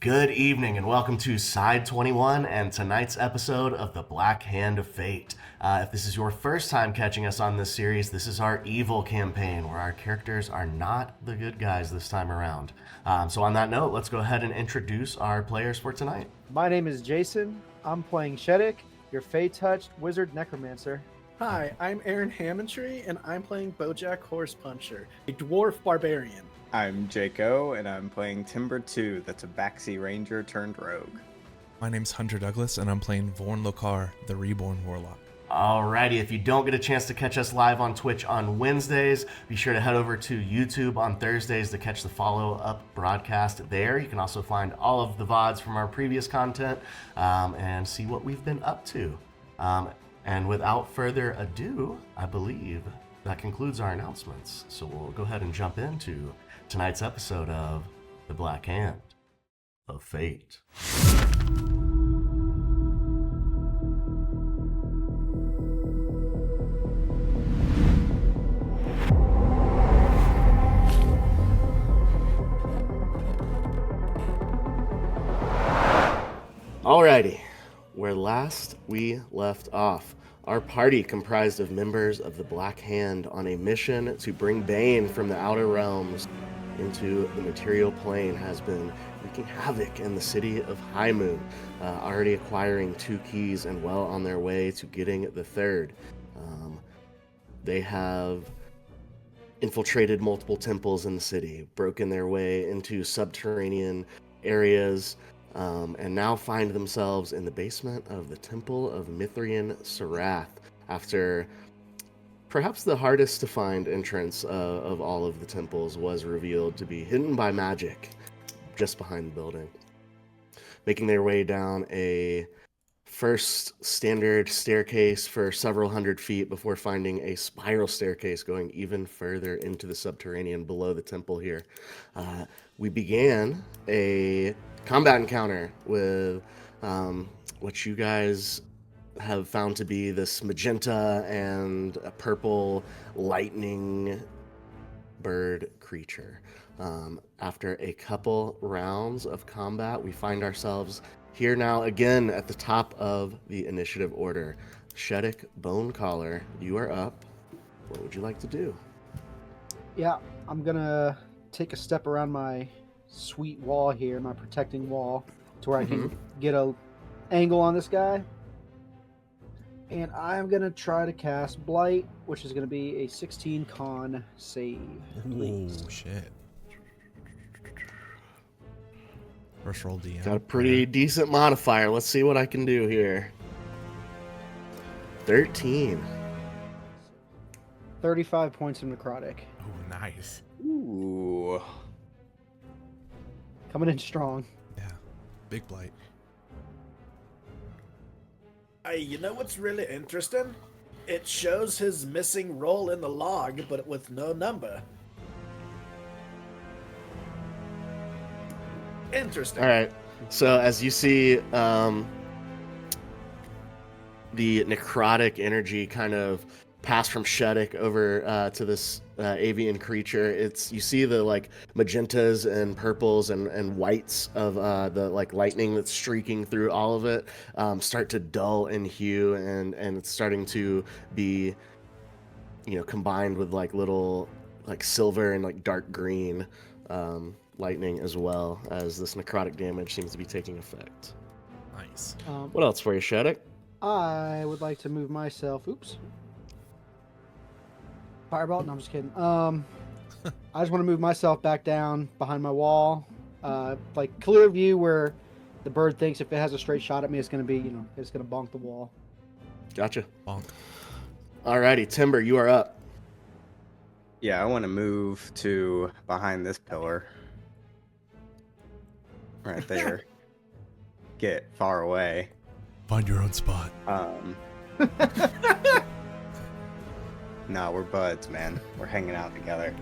Good evening and welcome to Side 21 and tonight's episode of The Black Hand of Fate. If this is your first time catching us on this series, this is our evil campaign where our characters are not the good guys this time around. So on that note, let's go ahead and introduce our players for tonight. My name is Jason. I'm playing Shetic, your Fey-touched wizard necromancer. Hi, I'm Aaron Hammontre, and I'm playing Bojack Horse Puncher, a dwarf barbarian. I'm Jaco, and I'm playing Timber 2, the Tabaxi Ranger turned rogue. My name's Hunter Douglas, and I'm playing Vorn Lochar, the Reborn Warlock. Alrighty, if you don't get a chance to catch us live on Twitch on Wednesdays, be sure to head over to YouTube on Thursdays to catch the follow-up broadcast there. You can also find all of the VODs from our previous content and see what we've been up to. And without further ado, I believe that concludes our announcements. So we'll go ahead and jump into tonight's episode of The Black Hand of Fate. Alrighty, where last we left off, our party comprised of members of the Black Hand on a mission to bring Bane from the Outer Realms into the material plane has been wreaking havoc in the city of High Moon, already acquiring 2 keys and well on their way to getting the 3rd. They have infiltrated multiple temples in the city, broken their way into subterranean areas, and now find themselves in the basement of the Temple of Mithrian Sarath after perhaps the hardest to find entrance of all of the temples was revealed to be hidden by magic just behind the building. Making their way down a first standard staircase for several hundred feet before finding a spiral staircase going even further into the subterranean below the temple here. We began a combat encounter with what you guys have found to be this magenta and a purple lightning bird creature. After a couple rounds of combat, we find ourselves here now again at the top of the initiative order. Shetic, Bonecaller, you are up. What would you like to do? Yeah, I'm gonna take a step around my sweet wall here, my protecting wall, to where I can get a angle on this guy. And I'm gonna try to cast Blight, which is gonna be a 16 con save. Please. Oh, shit. First roll DM. Got a pretty decent modifier. Let's see what I can do here. 13. 35 points of necrotic. Oh, nice. Ooh. Coming in strong. Yeah. Big blight. Hey, you know what's really interesting? It shows his missing roll in the log, but with no number. Interesting. All right. So as you see, the necrotic energy kind of pass from Shetic over to this avian creature. You see the like magentas and purples and whites of the like lightning that's streaking through all of it start to dull in hue, and it's starting to be, combined with like little like silver and like dark green lightning, as well as this necrotic damage seems to be taking effect. Nice. What else for you, Shetic? I would like to move myself. Oops. Fireball? No, I'm just kidding. I just want to move myself back down behind my wall, like clear view where the bird thinks if it has a straight shot at me, it's going to be, it's going to bonk the wall. Gotcha. Bonk. Alrighty, Timber, you are up. Yeah, I want to move to behind this pillar. Right there. Get far away. Find your own spot. No, we're buds, man. We're hanging out together.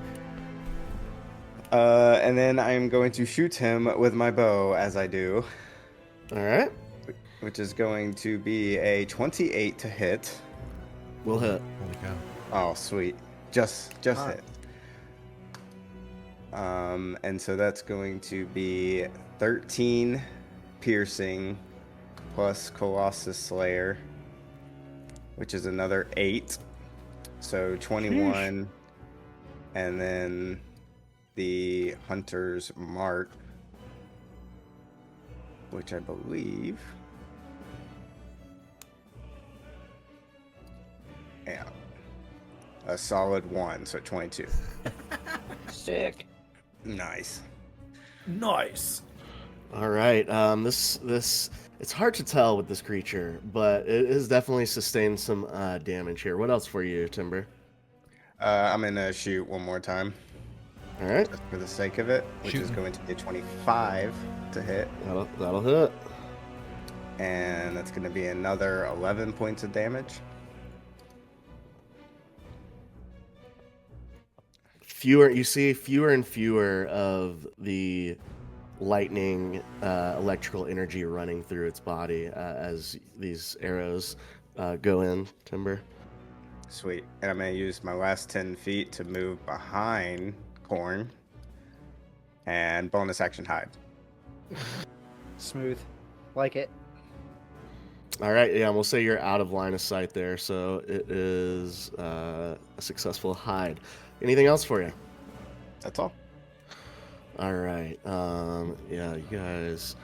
And then I'm going to shoot him with my bow, as I do. All right. Which is going to be a 28 to hit. We'll hit. Holy cow. Oh, sweet. Just hit. And so that's going to be 13 piercing plus Colossus Slayer, which is another 8. So 21. And then the Hunter's Mark, which I believe... Yeah. A solid 1, so 22. Sick. Nice. Nice. All right. This it's hard to tell with this creature, but it has definitely sustained some damage here. What else for you, Timber? I'm going to shoot one more time. All right. Just for the sake of it, which is Shooting. going to be a 25 to hit. That'll hit. And that's going to be another 11 points of damage. You see fewer and fewer of the lightning electrical energy running through its body as these arrows go in, Timber. Sweet. And I'm going to use my last 10 feet to move behind Corn. And bonus action hide. Smooth. Like it. All right, yeah, we'll say you're out of line of sight there, so it is a successful hide. Anything else for you? That's all. All right, yeah, you guys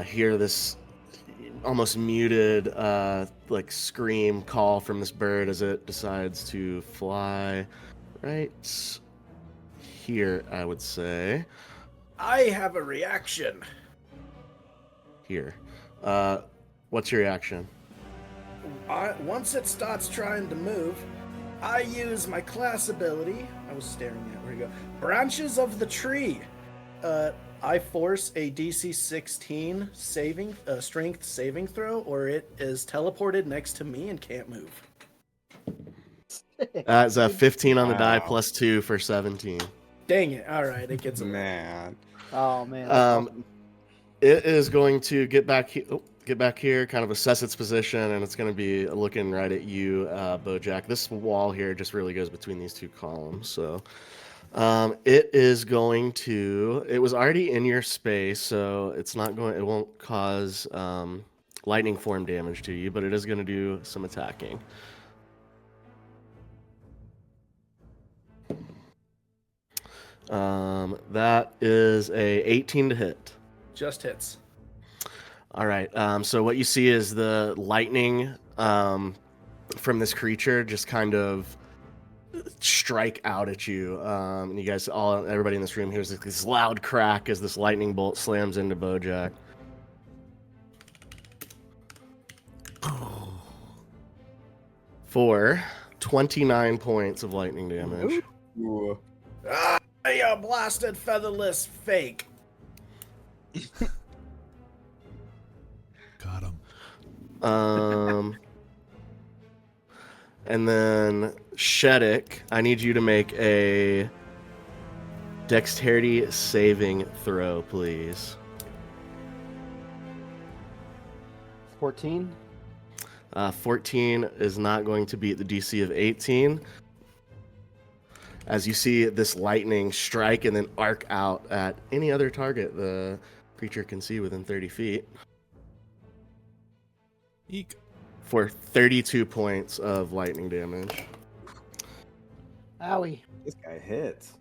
hear this almost muted, like scream call from this bird as it decides to fly right here, I would say. I have a reaction. Here. What's your reaction? Once it starts trying to move, I use my class ability. I was staring at where you go. Branches of the tree. I force a DC 16 strength saving throw, or it is teleported next to me and can't move. It's a 15 on the die Wow. plus 2 for 17. Dang it! All right, it gets a Man. Oh man. That's awesome. It is going to get back here, kind of assess its position, and it's going to be looking right at you, Bojack. This wall here just really goes between these two columns, so it is going to. It was already in your space, so it's not going. It won't cause lightning form damage to you, but it is going to do some attacking. That is a 18 to hit. just hits. All right. So what you see is the lightning from this creature just kind of strike out at you. And you guys, everybody in this room hears this loud crack as this lightning bolt slams into Bojack. For 29 points of lightning damage. Ooh. Ah, you blasted featherless fake. Got him. And then Shetic, I need you to make a dexterity saving throw, please. 14. 14 is not going to beat the DC of 18. As you see this lightning strike and then arc out at any other target the creature can see within 30 feet Eek. for 32 points of lightning damage. Owie. This guy hits.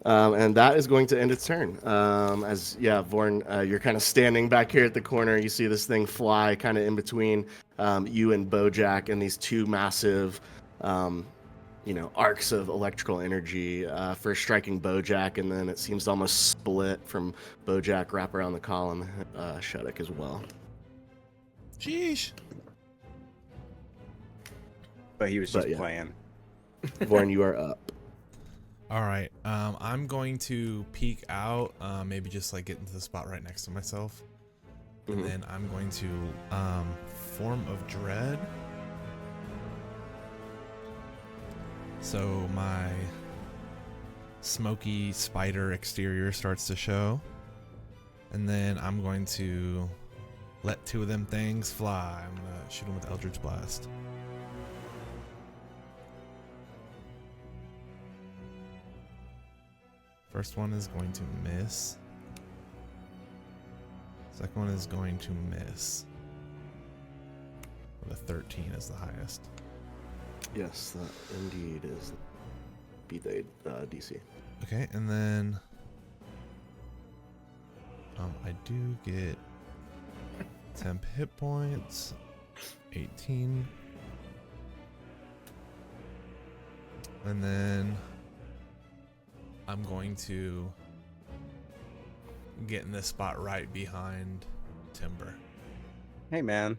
And that is going to end its turn. Vorn, you're kind of standing back here at the corner. You see this thing fly kind of in between you and Bojack, and these two massive, arcs of electrical energy for striking Bojack, and then it seems to almost split from Bojack, wrap around the column, Shetic as well. Sheesh. But he was just But, yeah. playing. Vorn, you are up. All right. I'm going to peek out, maybe just like get into the spot right next to myself. Mhm. And then I'm going to Form of Dread. So my smoky spider exterior starts to show. And then I'm going to let two of them things fly. I'm going to shoot them with Eldritch Blast. First one is going to miss. Second one is going to miss. With a 13 is the highest. Yes, that indeed is beat the DC. Okay, and then I do get temp hit points, 18, and then I'm going to get in this spot right behind Timber. Hey, man.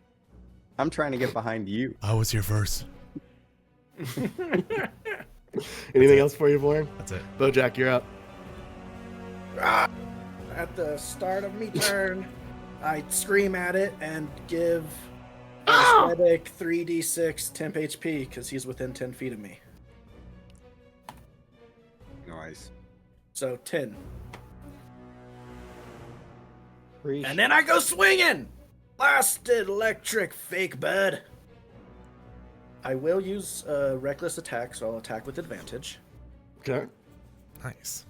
I'm trying to get behind you. I was here first. Anything else for you, Vorn? That's it. Bojack, you're up. At the start of me turn, I scream at it and give Shetic 3d6 temp HP because he's within 10 feet of me. Nice. So 10. Preach. And then I go swinging! Blasted electric fake bud. I will use reckless attack, so I'll attack with advantage. Okay. Nice.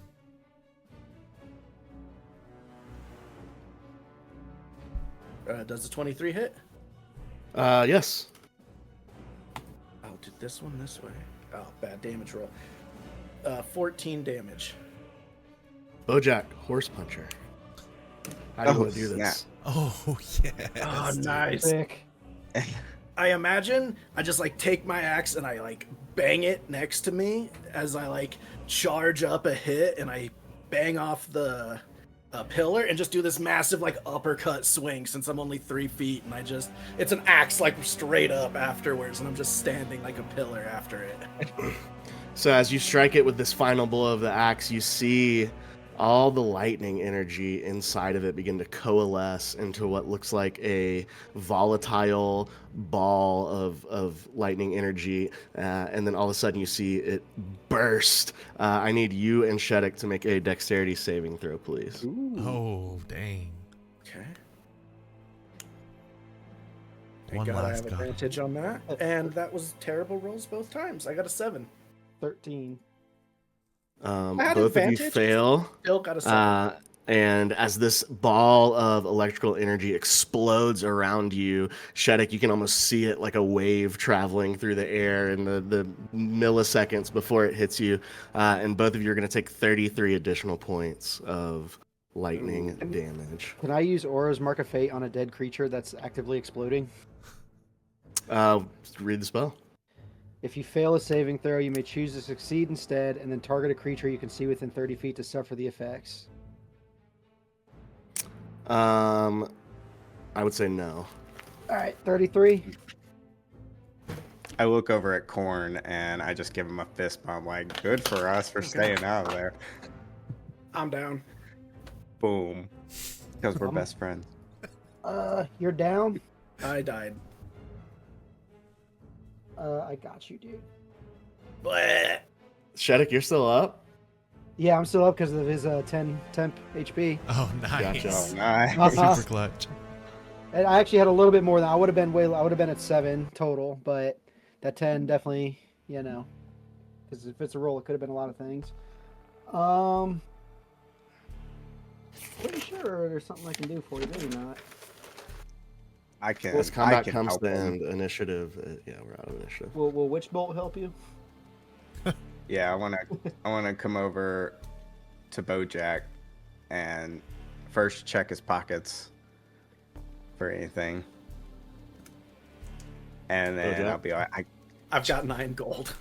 Does the 23 hit? Yes. I'll do this one this way. Oh, bad damage roll. 14 damage. Bojack, horse puncher. How do you want to do this? snap. Oh, yeah. Oh, nice. Sick. I imagine I just like take my axe and I like bang it next to me as I like charge up a hit and I bang off the pillar and just do this massive like uppercut swing since I'm only 3 feet and it's an axe like straight up afterwards and I'm just standing like a pillar after it. So as you strike it with this final blow of the axe, you see all the lightning energy inside of it begin to coalesce into what looks like a volatile ball of lightning energy, and then all of a sudden you see it burst. I need you and Shetic to make a dexterity saving throw, please. Oh, dang. Okay. One Thank God I last have god. advantage on that. And that was terrible rolls both times. I got a 7. 13. had Both of you advantage. fail. Still got a 7. And as this ball of electrical energy explodes around you, Shetic, you can almost see it like a wave traveling through the air in the milliseconds before it hits you. And both of you are going to take 33 additional points of lightning damage. Can I use Aura's Mark of Fate on a dead creature that's actively exploding? Read the spell. If you fail a saving throw, you may choose to succeed instead, and then target a creature you can see within 30 feet to suffer the effects. I would say no. All right, 33. I look over at Korn and I just give him a fist bump. Like, good for us for staying out of there. I'm down. Boom. Because we're best friends. You're down. I died. I got you, dude. Bleh. Shetic, you're still up? Yeah, I'm still up because of his 10 temp HP. Oh, nice. Gotcha. Oh, nice. Uh-huh. Super clutch. And I actually had a little bit more than I would have been. I would have been at 7 total, but that 10 definitely, because if it's a roll, it could have been a lot of things. Pretty sure there's something I can do for you. Maybe not. I can. As I combat can comes help to him. end, initiative. Yeah, we're out of initiative. Will Witch Bolt help you? Yeah, I wanna come over to Bojack and first check his pockets for anything, and then Bojack? I'll be like, I've got 9 gold.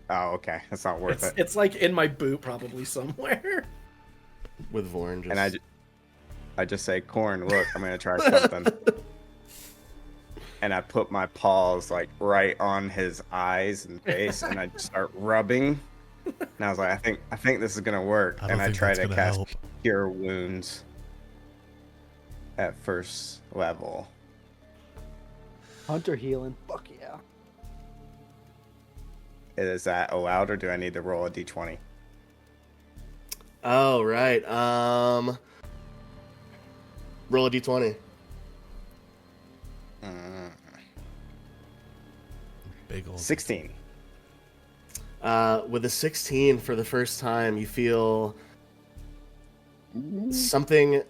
oh, okay, that's not worth it. It's like in my boot probably somewhere. With Vorn, just... And I just say, Korn, look, I'm gonna try something. And I put my paws like right on his eyes and face, and I just start rubbing. And I was like, I think this is gonna work. I don't And I think try that's to gonna cast help. Cure Wounds at first level. Hunter healing. Fuck yeah. Is that allowed, or do I need to roll a d20? Oh, right. Roll a d20. Big old. 16. With a 16 for the first time, you feel something.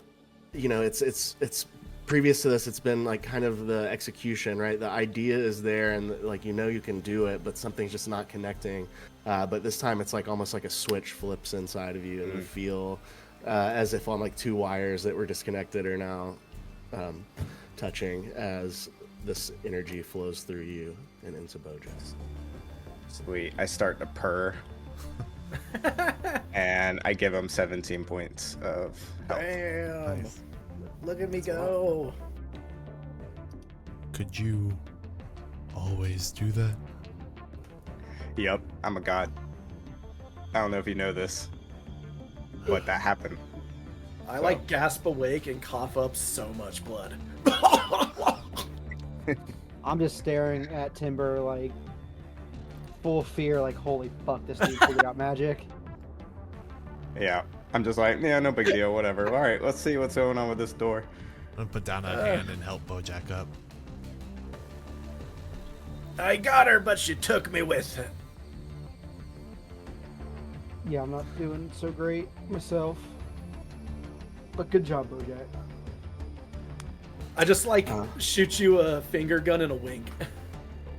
It's previous to this. It's been like kind of the execution, right? The idea is there, and like you can do it, but something's just not connecting. But this time, it's like almost like a switch flips inside of you, and you feel as if on like two wires that were disconnected are now touching as this energy flows through you and into Bojack. Sweet. I start to purr. And I give him 17 points of health. Damn. Nice. Look at me go. Could you always do that? Yep, I'm a god. I don't know if you know this, but that happened. I like gasp awake and cough up so much blood. I'm just staring at Timber like full fear, like holy fuck, this dude figured out magic. Yeah, I'm just like, yeah, no big deal, whatever. All right, let's see what's going on with this door. I'm gonna put down a hand and help Bojack up. I got her, but she took me with her. Yeah, I'm not doing so great myself. But good job, Bojack. I just like shoot you a finger gun and a wink.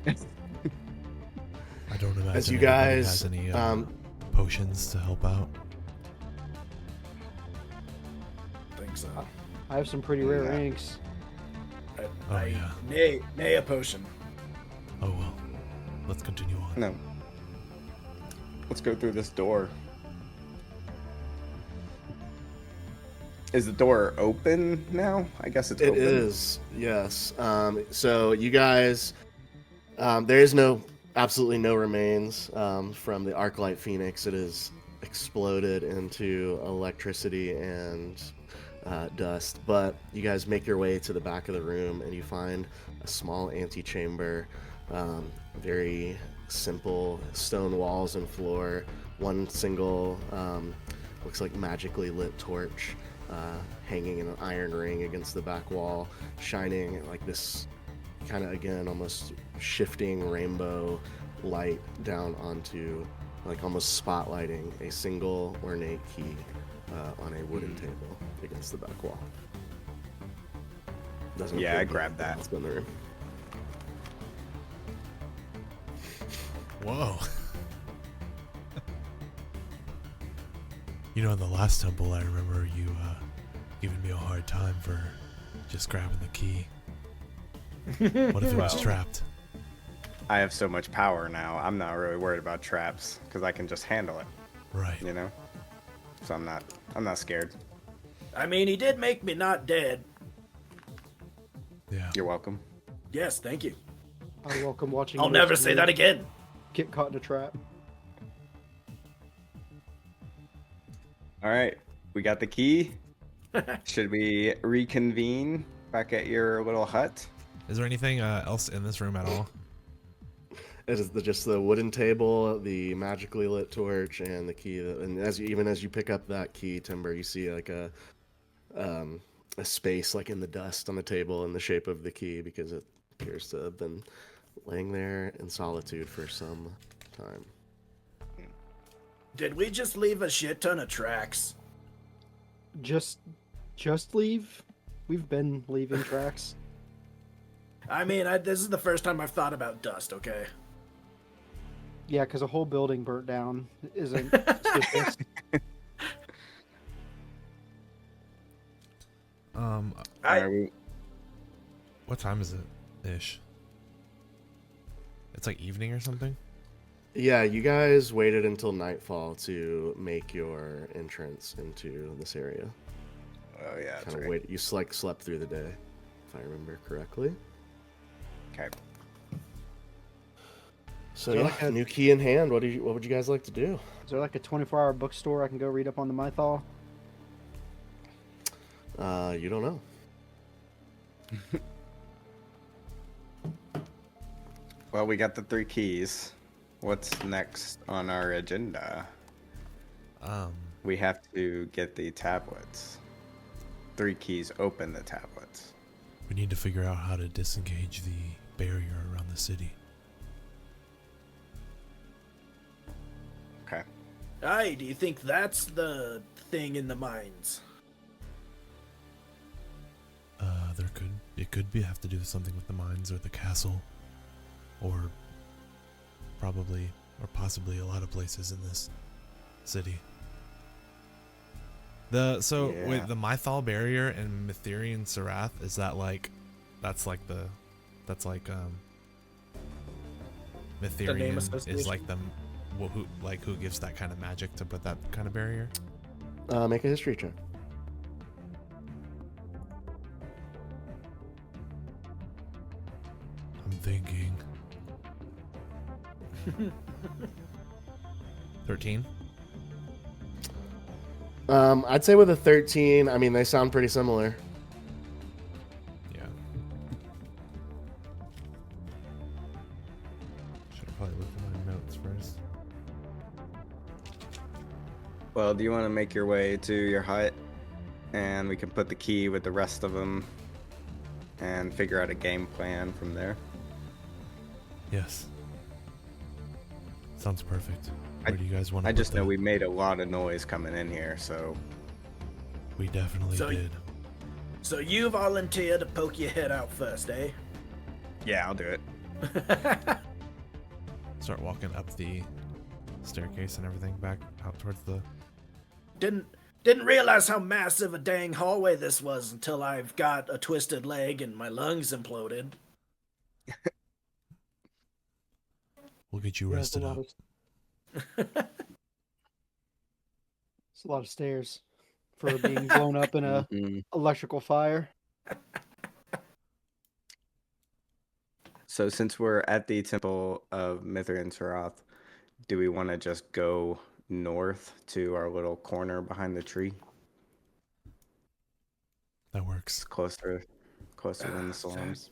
I don't imagine As you anybody guys, has any potions to help out. I think so. I have some pretty rare Yeah. inks. Oh, yeah. Nay a potion. Oh well. Let's continue on. No. Let's go through this door. Is the door open now? I guess it's It open. is, yes. So you guys, there is absolutely no remains from the Arclight Phoenix. It is exploded into electricity and dust. But you guys make your way to the back of the room and you find a small antechamber, very simple stone walls and floor. One single, looks like magically lit torch. Hanging in an iron ring against the back wall, shining like this kind of, again, almost shifting rainbow light down onto, like almost spotlighting a single ornate key on a wooden table against the back wall. Doesn't Yeah, appear I to be grabbed that. anything else in the room. Whoa. You know, in the last temple, I remember you giving me a hard time for just grabbing the key. What if it was Well. trapped? I have so much power now. I'm not really worried about traps because I can just handle it, Right. you know? So I'm not scared. I mean, he did make me not dead. Yeah. You're welcome. Yes, thank you. I welcome watching. I'll Rich never say that again. Get caught in a trap. All right, we got the key. Should we reconvene back at your little hut? Is there anything else in this room at all? It is just the wooden table, the magically lit torch, and the key. And even as you pick up that key, Timber, you see like a space like in the dust on the table in the shape of the key, because it appears to have been laying there in solitude for some time. Did we just leave a shit ton of tracks? Just leave. We've been leaving tracks. I mean, this is the first time I've thought about dust, okay? Yeah, because a whole building burnt down isn't suspicious. Are we- What time is it? Ish. It's like evening or something? Yeah, you guys waited until nightfall to make your entrance into this area. Oh yeah, that's Kind of right. wait. You slept through the day, if I remember correctly. Okay. So Yeah, yeah, like a- new key in hand. What would you guys like to do? Is there like a 24-hour bookstore I can go read up on the Mythal? You don't know. Well, we got the 3 keys. What's next on our agenda? We have to get the tablets. 3 keys open the tablets. We need to figure out how to disengage the barrier around the city. Aye, do you think that's the thing in the mines? It could be have to do something with the mines or the castle, or probably or possibly a lot of places in this city. Wait, the Mythal barrier and Mytherian Sarath, is that like Mytherian is like who gives that kind of magic to put that kind of barrier? Make a history check. I'm thinking 13. I'd say with a 13, I mean, they sound pretty similar. Yeah. Should have probably looked at my notes first. Well, do you want to make your way to your hut, and we can put the key with the rest of them, and figure out a game plan from there? Yes. Sounds perfect. Where do you guys want to I just put know the- we made a lot of noise coming in here, so We definitely did. So you volunteer to poke your head out first, eh? yeah, I'll do it. Start walking up the staircase and everything back out towards the... Didn't realize how massive a dang hallway this was until I've got a twisted leg and my lungs imploded. We'll get you Yeah, it's rested up. It's a lot of stairs for being blown up in a electrical fire. So since we're at the Temple of Mithrin Sarath, do we want to just go north to our little corner behind the tree? That works. It's closer than the salons.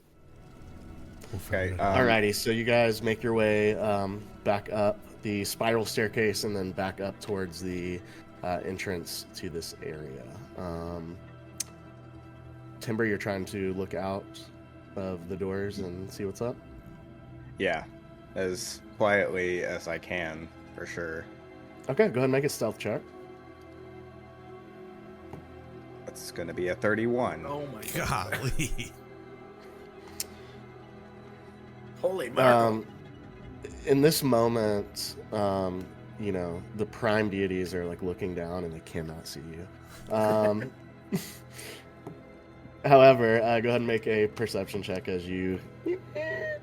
We'll figure Okay. it out. Alrighty, so you guys make your way back up the spiral staircase and then back up towards the entrance to this area. Timber, you're trying to look out of the doors and see what's up? Yeah, as quietly as I can, for sure. Okay, go ahead and make a stealth check. That's going to be a 31. Oh my god. Golly. Holy Marco. In this moment, you know, the prime deities are like looking down and they cannot see you. However, go ahead and make a perception check as you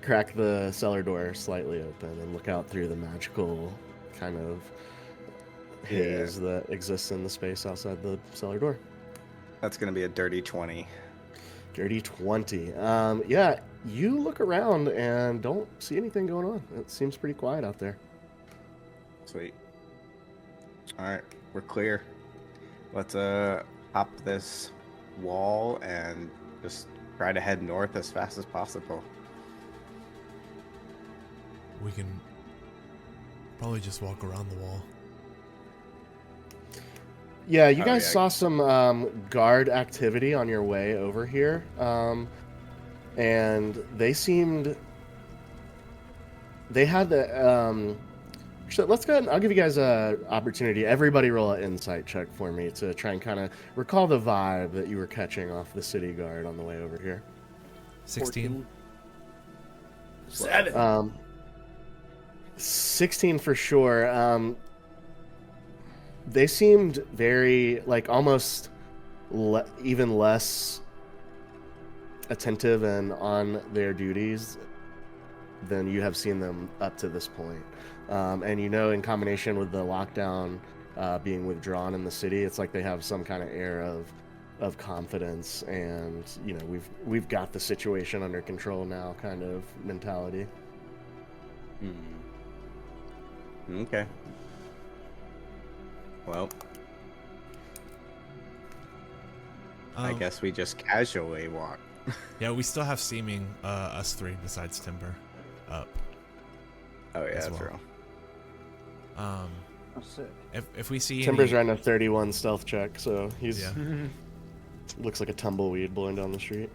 crack the cellar door slightly open and look out through the magical kind of haze that exists in the space outside the cellar door. That's going to be a dirty 20. Dirty 20. Yeah, you look around and don't see anything going on. It seems pretty quiet out there. Sweet. All right, we're clear. Let's hop this wall and just try to head north as fast as possible. We can probably just walk around the wall. Yeah, you guys saw some guard activity on your way over here, and they had the. So let's go ahead and I'll give you guys an opportunity. Everybody roll an insight check for me to try and kind of recall the vibe that you were catching off the city guard on the way over here. 16. 7. 16 for sure. They seemed very, like, almost even less attentive and on their duties than you have seen them up to this point. And you know, in combination with the lockdown being withdrawn in the city, it's like they have some kind of air of confidence and, you know, we've got the situation under control now kind of mentality. Okay. Well, I guess we just casually walk. Yeah, we still have seeming us three besides Timber up. Oh yeah, as that's well. real. Oh, sick. If we see Timber's any... running a 31 stealth check, so he's Yeah. looks like a tumbleweed blowing down the street.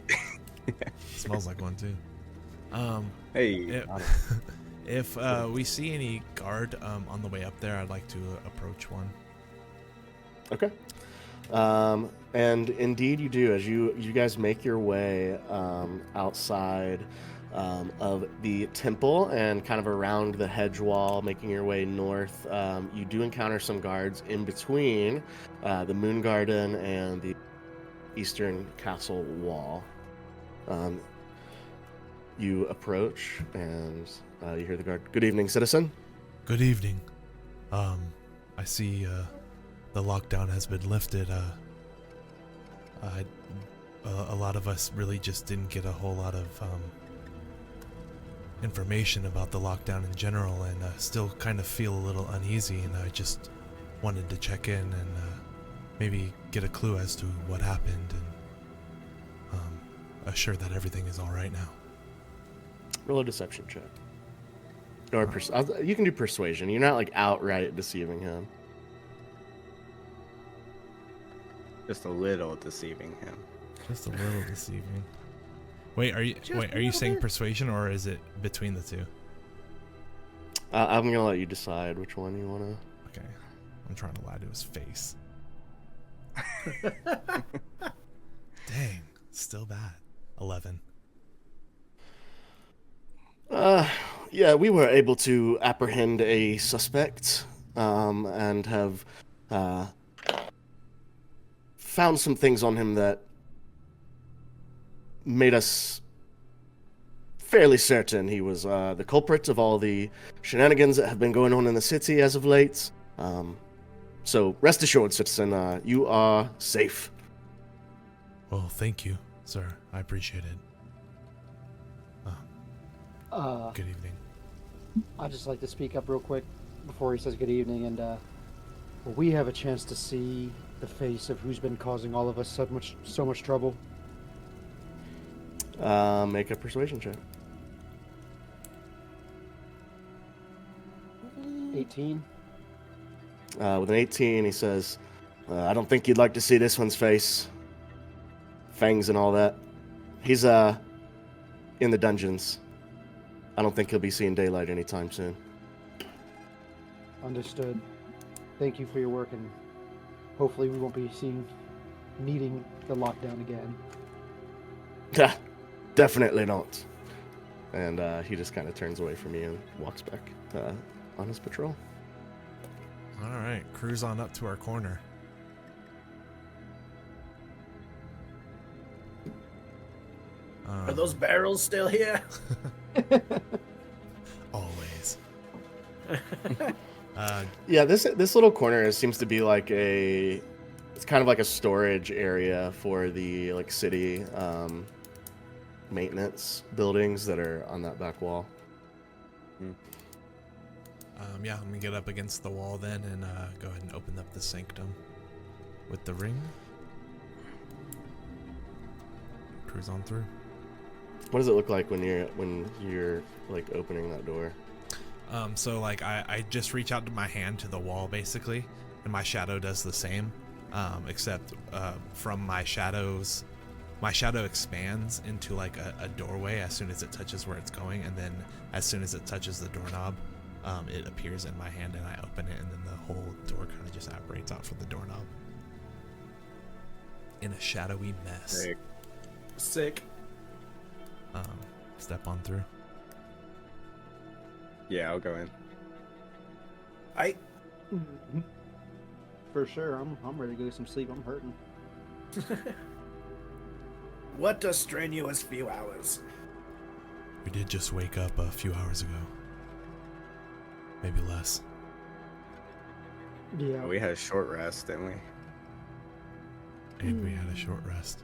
Smells like one too. Hey, If we see any guard on the way up there, I'd like to approach one. Okay. And indeed you do. As you guys make your way outside of the temple and kind of around the hedge wall, making your way north, you do encounter some guards in between the Moon Garden and the eastern castle wall. You approach and you hear the guard. Good evening, citizen. Good evening. I see the lockdown has been lifted. A lot of us really just didn't get a whole lot of information about the lockdown in general, and still kind of feel a little uneasy, and I just wanted to check in and maybe get a clue as to what happened and assure that everything is all right now. Roll a deception check. Or you can do persuasion. You're not like outright deceiving him. Just a little deceiving him. Just a little deceiving. Wait, are you saying persuasion, or is it between the two? I'm gonna let you decide which one you wanna. Okay, I'm trying to lie to his face. Dang, still bad. 11. Yeah, we were able to apprehend a suspect, and have found some things on him that made us fairly certain he was the culprit of all the shenanigans that have been going on in the city as of late. So rest assured, citizen, you are safe. Well, thank you, sir. I appreciate it. Good evening. I'd just like to speak up real quick before he says good evening, and will we have a chance to see the face of who's been causing all of us so much trouble? Make a persuasion check. 18. With an 18, he says, I don't think you'd like to see this one's face. Fangs and all that. He's in the dungeons. I don't think he'll be seeing daylight anytime soon. Understood. Thank you for your work, and hopefully we won't be needing the lockdown again. Definitely not. And he just kind of turns away from you and walks back on his patrol. All right, cruise on up to our corner. Are those barrels still here? Always. Yeah, this little corner seems to be like it's kind of like a storage area for the like city maintenance buildings that are on that back wall. Yeah, I'm gonna get up against the wall then and go ahead and open up the sanctum with the ring. Cruise on through. What does it look like when you're like opening that door? So like I just reach out to my hand to the wall basically, and my shadow does the same, except from my shadow expands into like a doorway as soon as it touches where it's going, and then as soon as it touches the doorknob, it appears in my hand and I open it, and then the whole door kind of just apparates out from the doorknob in a shadowy mess. Sick. Step on through. Yeah, I'll go in. For sure, I'm ready to go get some sleep. I'm hurting. What a strenuous few hours. We did just wake up a few hours ago. Maybe less. Yeah. We had a short rest, didn't we? And we had a short rest.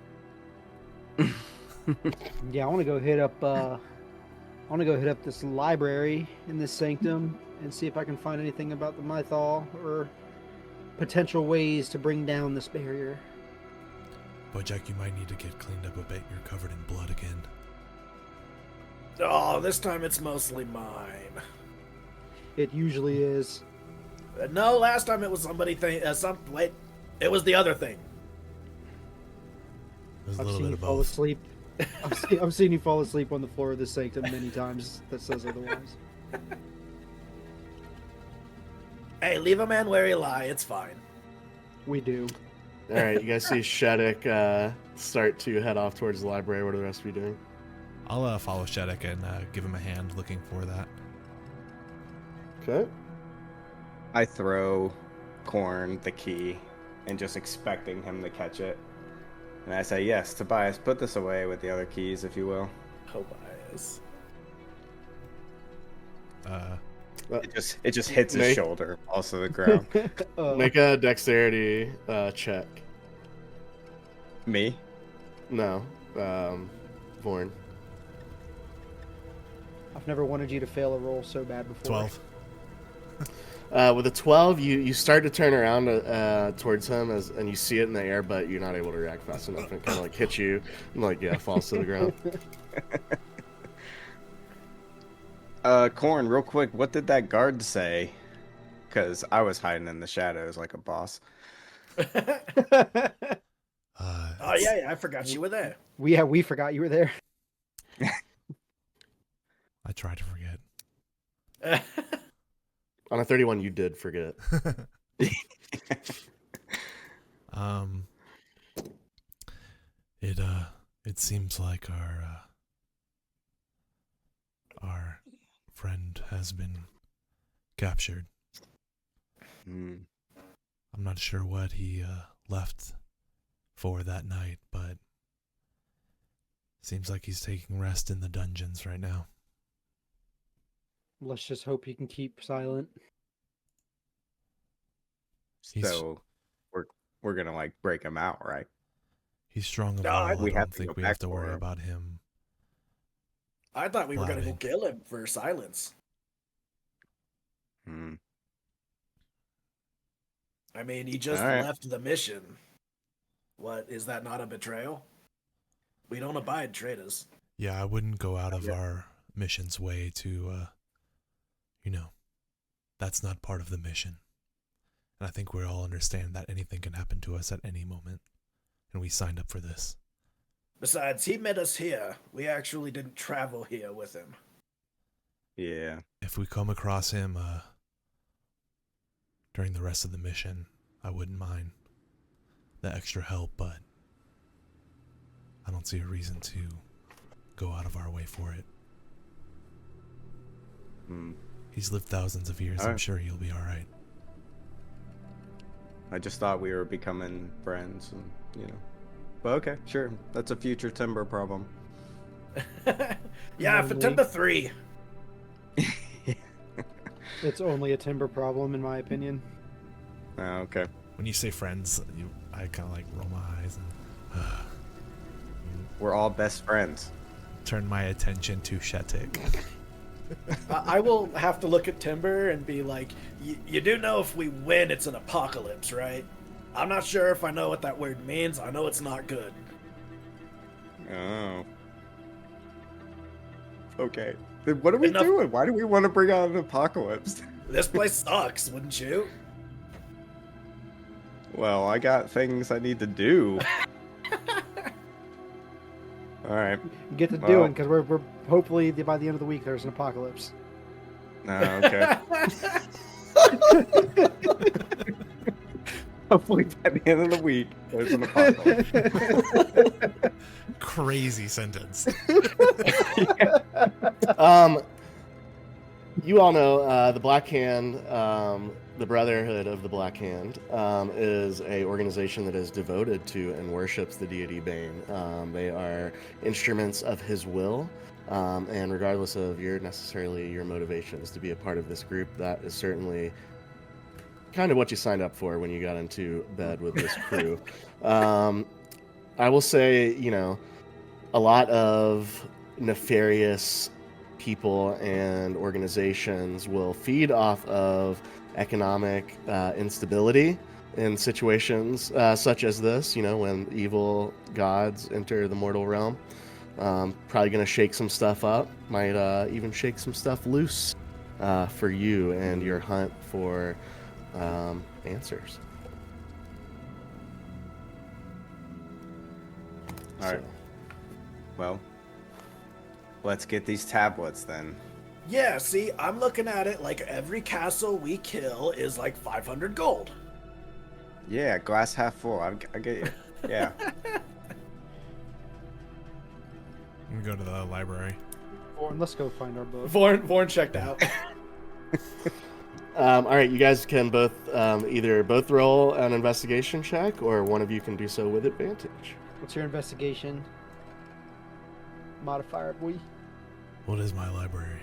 Yeah, I want to go hit up. This library in this sanctum and see if I can find anything about the Mythal or potential ways to bring down this barrier. Bojack, you might need to get cleaned up a bit. You're covered in blood again. Oh, this time it's mostly mine. It usually is. No, last time it was somebody wait, it was the other thing. There's a I've little seen bit you of fall both. asleep. I've seen you fall asleep on the floor of this sanctum many times. That says otherwise. Hey, leave a man where he lie. It's fine. We do. All right, you guys see Shetic start to head off towards the library. What are the rest of you doing? I'll follow Shetic and give him a hand looking for that. Okay. I throw Corn the key and just expecting him to catch it. And I say, yes, Tobias, put this away with the other keys, if you will. Tobias. It just hits his shoulder, falls to the ground. Make a dexterity check. Me? No, Vorn. I've never wanted you to fail a roll so bad before. 12. With a 12, you start to turn around towards him and you see it in the air, but you're not able to react fast enough. It kind of like hits you and falls to the ground. Corn, real quick, what did that guard say? Because I was hiding in the shadows like a boss. Oh yeah, I forgot you were there. We forgot you were there. I tried to forget. On a 31, you did forget. It seems like our friend has been captured. I'm not sure what he left for that night, but seems like he's taking rest in the dungeons right now. Let's just hope he can keep silent. So we're gonna like break him out, right? He's strong of will. I don't think we have to worry about him. I thought we were gonna go kill him for silence. I mean, he just left the mission. What, is that not a betrayal? We don't abide traitors. Yeah, I wouldn't go out of our mission's way to, that's not part of the mission. And I think we all understand that anything can happen to us at any moment. And we signed up for this. Besides, he met us here. We actually didn't travel here with him. Yeah. If we come across him during the rest of the mission, I wouldn't mind the extra help, but I don't see a reason to go out of our way for it. He's lived thousands of years. I'm sure he'll be all right. I just thought we were becoming friends, and But okay, sure. That's a future timber problem. Yeah, for timber 3. It's only a timber problem, in my opinion. Oh, okay. When you say friends, I kind of like roll my eyes and we're all best friends. Turn my attention to Shetic. I will have to look at Timber and be like, you do know if we win, it's an apocalypse, right? I'm not sure if I know what that word means. I know it's not good. Oh. Okay. Then what are we doing? Why do we want to bring out an apocalypse? This place sucks, wouldn't you? Well, I got things I need to do. All right. Get to doing, because we're hopefully by the end of the week there's an apocalypse. No, okay. Hopefully by the end of the week there's an apocalypse. Crazy sentence. You all know the Black Hand, the Brotherhood of the Black Hand, is a organization that is devoted to and worships the deity Bane. They are instruments of his will, and regardless of your motivations to be a part of this group, that is certainly kind of what you signed up for when you got into bed with this crew. I will say, a lot of nefarious people and organizations will feed off of economic instability in situations such as this, when evil gods enter the mortal realm. Probably going to shake some stuff up, might even shake some stuff loose for you and your hunt for answers. All right. Well, let's get these tablets then. Yeah, see, I'm looking at it like every castle we kill is like 500 gold. Yeah, glass half full. I get you. Yeah. I'm gonna go to the library. Vorn, let's go find our book. Vorn checked out. All right, you guys can both either roll an investigation check, or one of you can do so with advantage. What's your investigation modifier, boy? What is my library?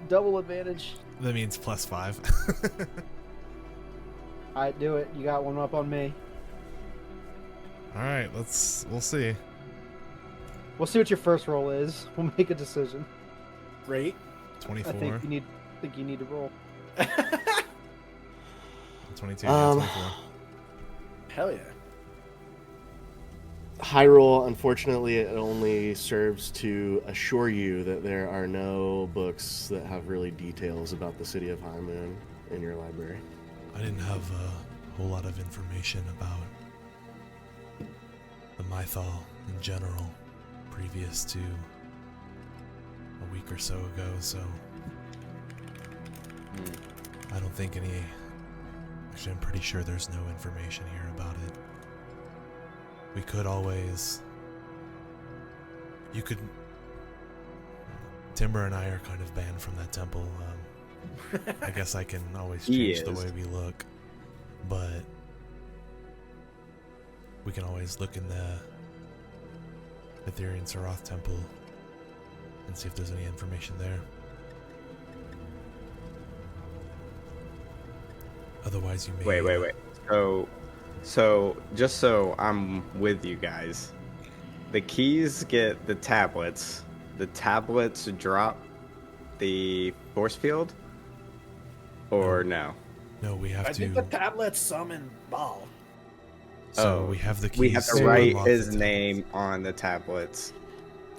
Double advantage. That means +5. Alright, do it. You got one up on me. All right, we'll see. We'll see what your first roll is. We'll make a decision. Rate? 24. I think you need to roll. 22. Yeah, 24. Hell yeah. High roll, unfortunately, it only serves to assure you that there are no books that have really details about the city of High Moon in your library. I didn't have a whole lot of information about the Mythal in general previous to a week or so ago, so I don't think any... Actually, I'm pretty sure there's no information here about it. We could always... Timber and I are kind of banned from that temple. I guess I can always change the way we look, but we can always look in the Etherean Saroth temple and see if there's any information there. Otherwise, you may... Wait. So just so I'm with you guys, the keys get the tablets. The tablets drop the force field, or no? No, we have I to... think the tablets summon Baal. So we have the keys. We have to to write unlock his the name on the tablets.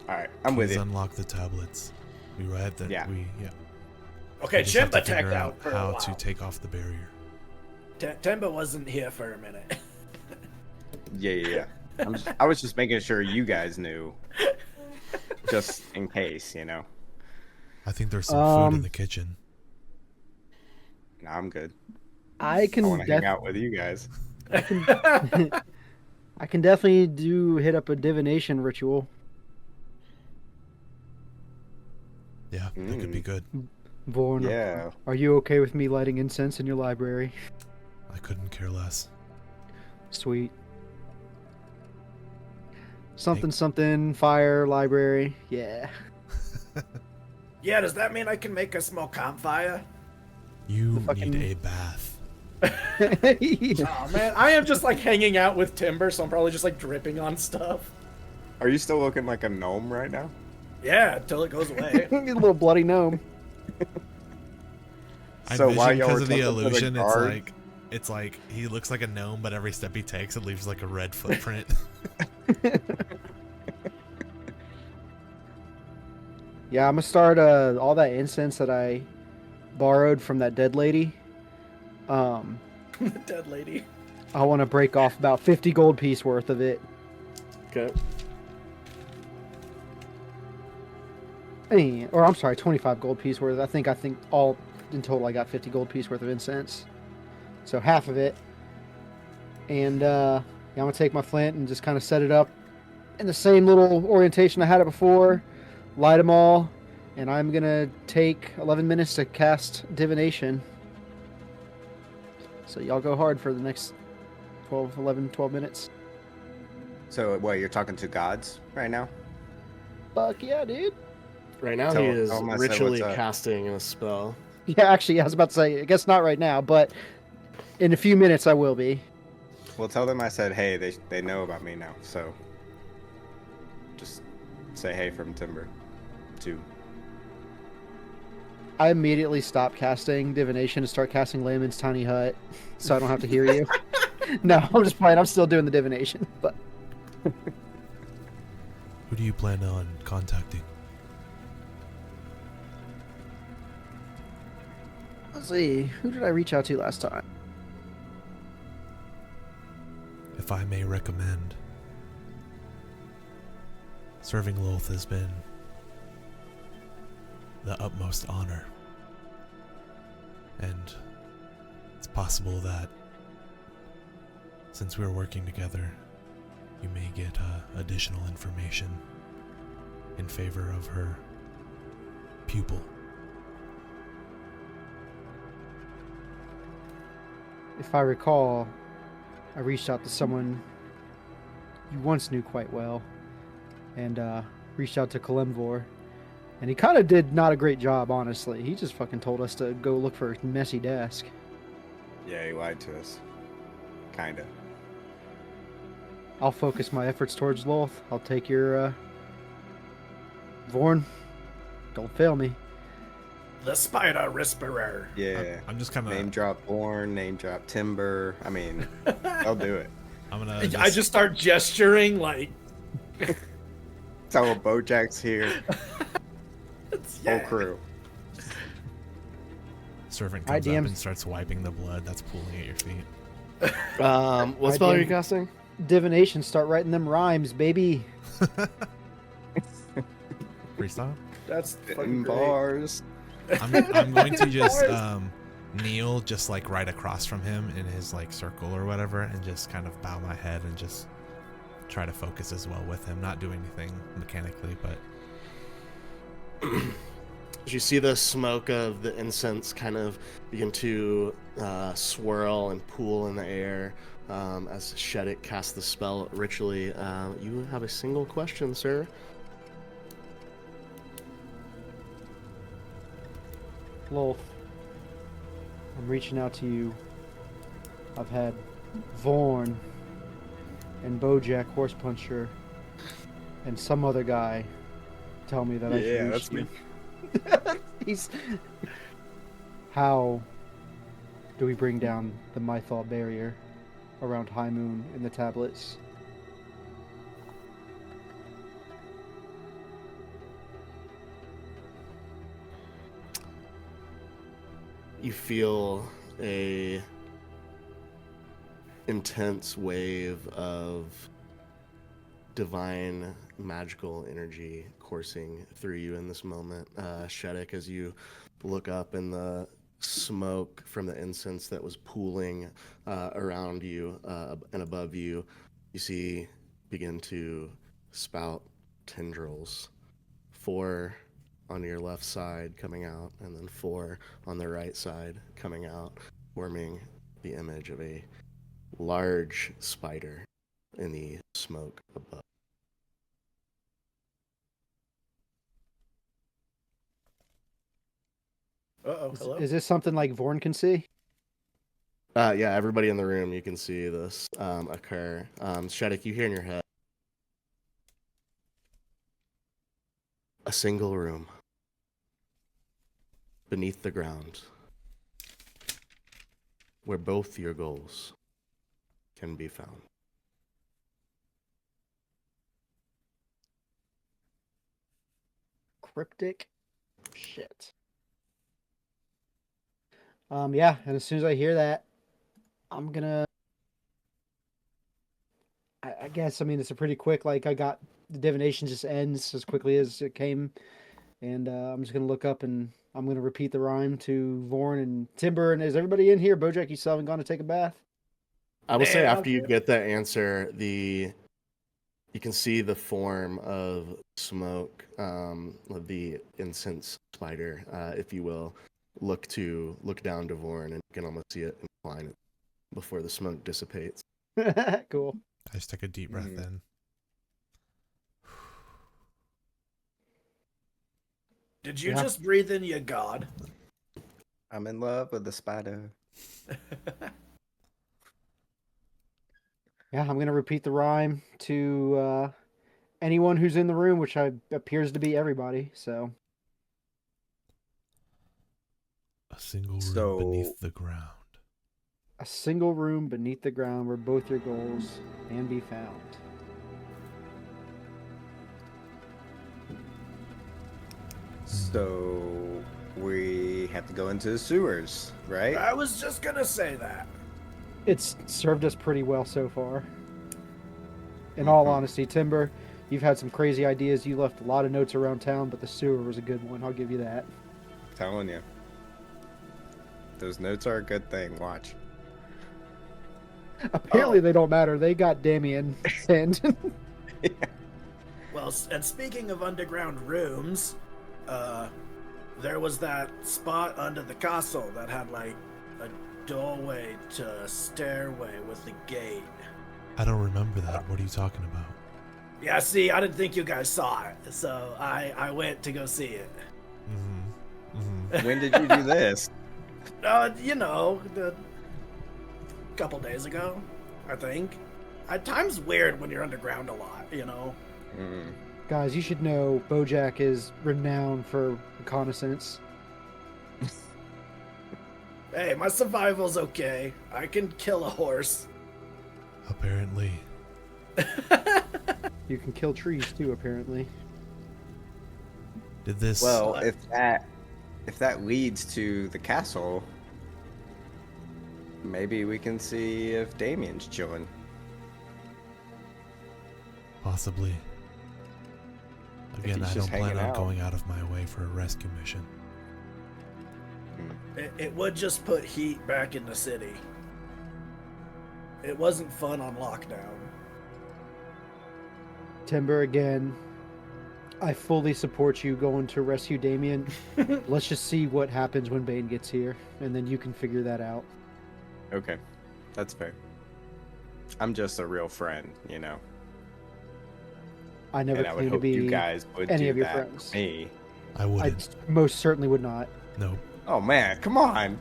All right, I'm with Keys you. unlock the tablets. We write that. Yeah. Okay, We just have to Chimba checked figure out for a how while. to take off the barrier. Temba wasn't here for a minute. Yeah. I was just making sure you guys knew, just in case, you know. I think there's some food in the kitchen. No, I'm good. I I can want to hang out with you guys. I can definitely hit up a divination ritual. Yeah, that could be good. Vorn, Yeah. are you okay with me lighting incense in your library? I couldn't care less. Sweet. Something fire library. Yeah. Yeah, does that mean I can make a small campfire? You fucking- need a bath. Oh man, I am just like hanging out with Timber, so I'm probably just like dripping on stuff. Are you still looking like a gnome right now? Yeah, until it goes away. A little bloody gnome. So while envision, y'all because were of the talking to the illusion, guard- it's like he looks like a gnome, but every step he takes, it leaves like a red footprint. Yeah, I'm gonna start all that incense that I borrowed from that dead lady. The dead lady. I want to break off about 50 gold piece worth of it. Okay. Or I'm sorry, 25 gold piece worth. I think all in total I got 50 gold piece worth of incense. So half of it. And yeah, I'm gonna take my flint and just kind of set it up in the same little orientation I had it before. Light them all, and I'm gonna take 11 minutes to cast divination. So y'all go hard for the next 12 minutes. So what? You're talking to gods right now? Fuck yeah, dude. Right now Tell- he is tell him I said ritually what's up. casting a spell. Yeah, actually, I was about to say, I guess not right now, but in a few minutes I will be. Well, tell them I said hey. They know about me now. So just say hey from Timber. Too. I immediately stopped casting divination to start casting Layman's Tiny Hut, so I don't have to hear you. No, I'm just playing. I'm still doing the divination, but Who do you plan on contacting? let's see. Who did I reach out to last time? If I may recommend, serving Loth has been the utmost honor. And it's possible that since we're working together, you may get additional information in favor of her pupil. If I recall, I reached out to someone you once knew quite well, and reached out to Kalimvor, and he kind of did not a great job, honestly. He just fucking told us to go look for a messy desk. Yeah, he lied to us. Kinda. I'll focus my efforts towards Loth. I'll take your, Vorn. Don't fail me. The spider whisperer. Yeah. I'm just kind of Name drop Vorn, name drop Timber. I mean, I'll do it. I'm gonna. I just start gesturing like. Tell Bojack's here. Yeah. Whole crew. Servant Hi, comes up DM. and starts wiping the blood that's pooling at your feet. What spell are you casting? Divination, start writing them rhymes, baby. Freestyle. That's In fucking great. bars. I'm going to just kneel just like right across from him in his like circle or whatever, and just kind of bow my head and just try to focus as well with him, not do anything mechanically, but As you see the smoke of the incense kind of begin to swirl and pool in the air as Shetic casts the spell ritually, you have a single question, sir. Loth, I'm reaching out to you. I've had Vorn and Bojack Horsepuncher and some other guy tell me that I should Yeah, reach that's you. me. He's... How do we bring down the Mythal barrier around High Moon in the tablets? You feel a intense wave of divine magical energy coursing through you in this moment, Shetic, as you look up in the smoke from the incense that was pooling around you and above you, you see begin to spout tendrils. 4 on your left side coming out, and then 4 on the right side coming out, forming the image of a large spider in the smoke above. Uh-oh, hello? Is this something like Vorn can see? Yeah, everybody in the room, you can see this occur. Shetic, you hear in your head, a single room beneath the ground where both your goals can be found. Cryptic shit. Yeah, and as soon as I hear that, I'm gonna... I guess, I mean, it's a pretty quick, like, I got... The divination just ends as quickly as it came, and I'm just gonna look up and I'm gonna repeat the rhyme to Vorn and Timber. And is everybody in here? Bojack, you still haven't gone to take a bath? I will say Yeah, after you get that answer, you can see the form of smoke, of the incense spider, if you will, look down to Vorn, and you can almost see it incline before the smoke dissipates. Cool. I just take a deep breath in. Did you Yeah. just breathe in, you god? I'm in love with the spider. Yeah, I'm gonna repeat the rhyme to anyone who's in the room, which appears to be everybody. So A single room So- beneath the ground. a single room beneath the ground where both your goals can be found. So we have to go into the sewers, right? I was just gonna say that. It's served us pretty well so far. In all honesty, Timber, you've had some crazy ideas. You left a lot of notes around town, but the sewer was a good one. I'll give you that. Telling you. Those notes are a good thing. Watch. Apparently they don't matter. They got Damien pinned. Yeah. Well, and speaking of underground rooms, there was that spot under the castle that had like a doorway to a stairway with a gate. I don't remember that. What are you talking about? Yeah, see, I didn't think you guys saw it, so I went to go see it. When did you do this? You know, a couple days ago, I think. Time's weird when you're underground a lot, you know? Guys, you should know Bojack is renowned for reconnaissance. Hey, my survival's okay. I can kill a horse. Apparently. You can kill trees too, apparently. Did this... Well, if that leads to the castle, maybe we can see if Damien's chilling. Possibly. Again, he's I just don't plan hanging on out. going out of my way for a rescue mission. It would just put heat back in the city. It wasn't fun on lockdown. Timber, again, I fully support you going to rescue Damien. Let's just see what happens when Bane gets here, and then you can figure that out. Okay, that's fair. I'm just a real friend, you know. I never And I would claim to hope be you guys would any do of your that friends. for me. I I wouldn't. most certainly would not. No. Oh man, come on!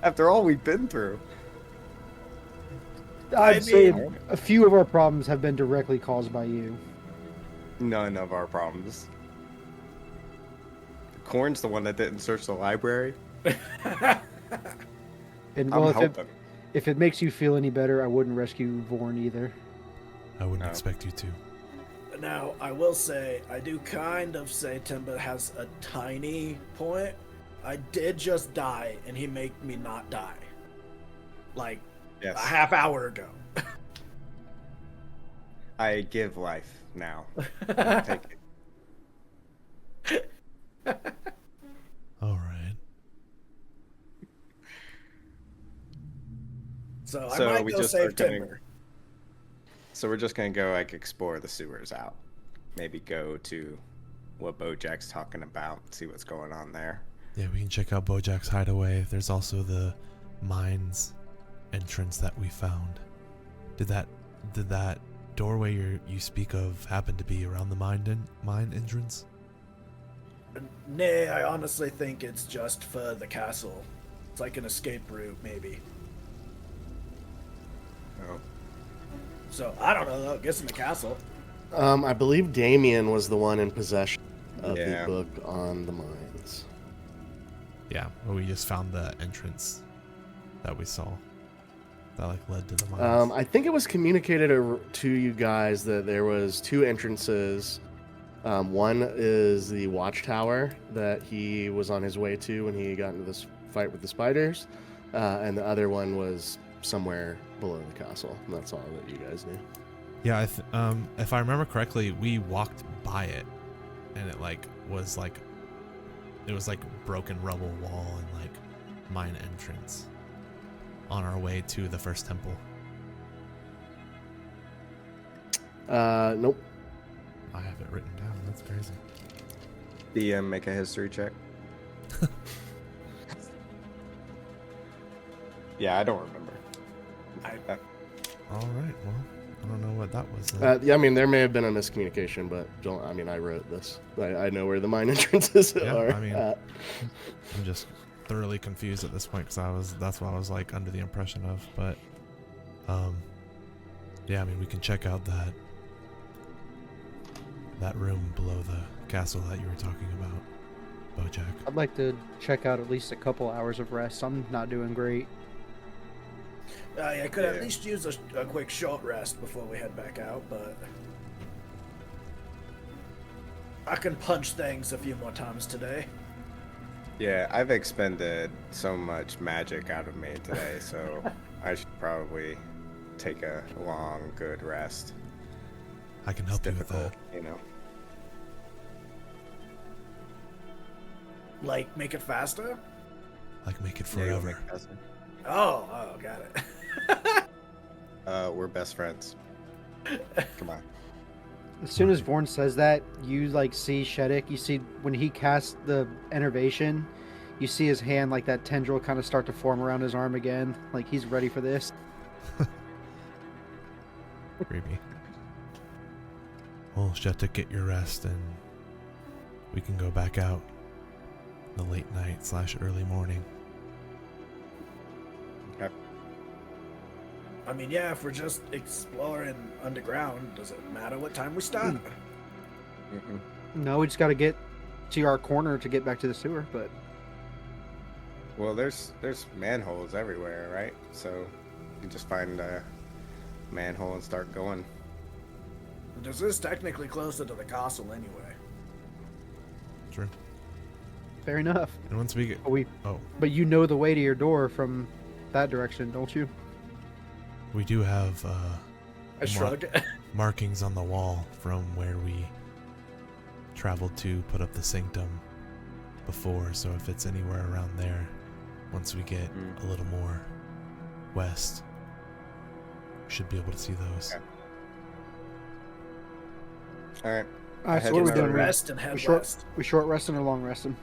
After all we've been through. I'd say mean- a few of our problems have been directly caused by you. None of our problems. Corn's the one that didn't search the library. And I'm well, helping. if it makes you feel any better, I wouldn't rescue Vorn either. I wouldn't No. expect you to. Now, I will say, I do kind of say Timba has a tiny point. I did just die, and he made me not die. Like, Yes. a half hour ago. I give life now. Take it. All right. So, So I might we go just save are gonna- Timber. So we're just gonna go like explore the sewers out. Maybe go to what Bojack's talking about, see what's going on there. Yeah, we can check out Bojack's hideaway. There's also the mines entrance that we found. Did that doorway you speak of happen to be around the mine entrance? Nay, I honestly think it's just for the castle. It's like an escape route, maybe. Oh. So, I don't know, though. Guess in the castle. I believe Damien was the one in possession of Yeah. the book on the mines. Yeah, well, we just found the entrance that we saw that like led to the mines. I think it was communicated to you guys that there was two entrances. One is the watchtower that he was on his way to when he got into this fight with the spiders, and the other one was somewhere below the castle. And that's all that you guys knew. Yeah, if I remember correctly, we walked by it, and it was like broken rubble wall and like mine entrance on our way to the first temple. Nope. I have it written down. That's crazy. DM, make a history check. Yeah, I don't remember. All right. Well, I don't know what that was. Then. Yeah, I mean, there may have been a miscommunication, but I wrote this. I know where the mine entrances Yeah, are. I mean- at. I'm just thoroughly confused at this point because that's what I was like under the impression of. But, yeah, I mean, we can check out that room below the castle that you were talking about, Bojack. I'd like to check out at least a couple hours of rest. I'm not doing great. I could Yeah. at least use a quick short rest before we head back out, but I can punch things a few more times today. Yeah, I've expended so much magic out of me today, so I should probably take a long, good rest. I can It's help you with difficult, that. you know. Like, make it faster? I can make it Yeah, you'll forever. make faster. Oh, got it. We're best friends. Come on. As soon as Vorn says that, you like see Shetic. You see when he casts the enervation, you see his hand like that tendril kind of start to form around his arm again. Like he's ready for this. Creepy. Well, Shetic, get your rest, and we can go back out the late night / early morning. Okay. I mean, yeah, if we're just exploring underground, does it matter what time we start? Mm-mm. No, we just got to get to our corner to get back to the sewer. But Well, there's manholes everywhere, right? So you just find a manhole and start going. This is technically closer to the castle anyway. True. fair enough. And once we get... Oh, But you know the way to your door from that direction, don't you? we do have I shrug. markings on the wall from where we traveled to put up the sanctum before, so if it's anywhere around there, once we get a little more west, we should be able to see those. Okay. All right. All right, I so what are we had doing? to Rest and head We short, west. we short resting or long resting?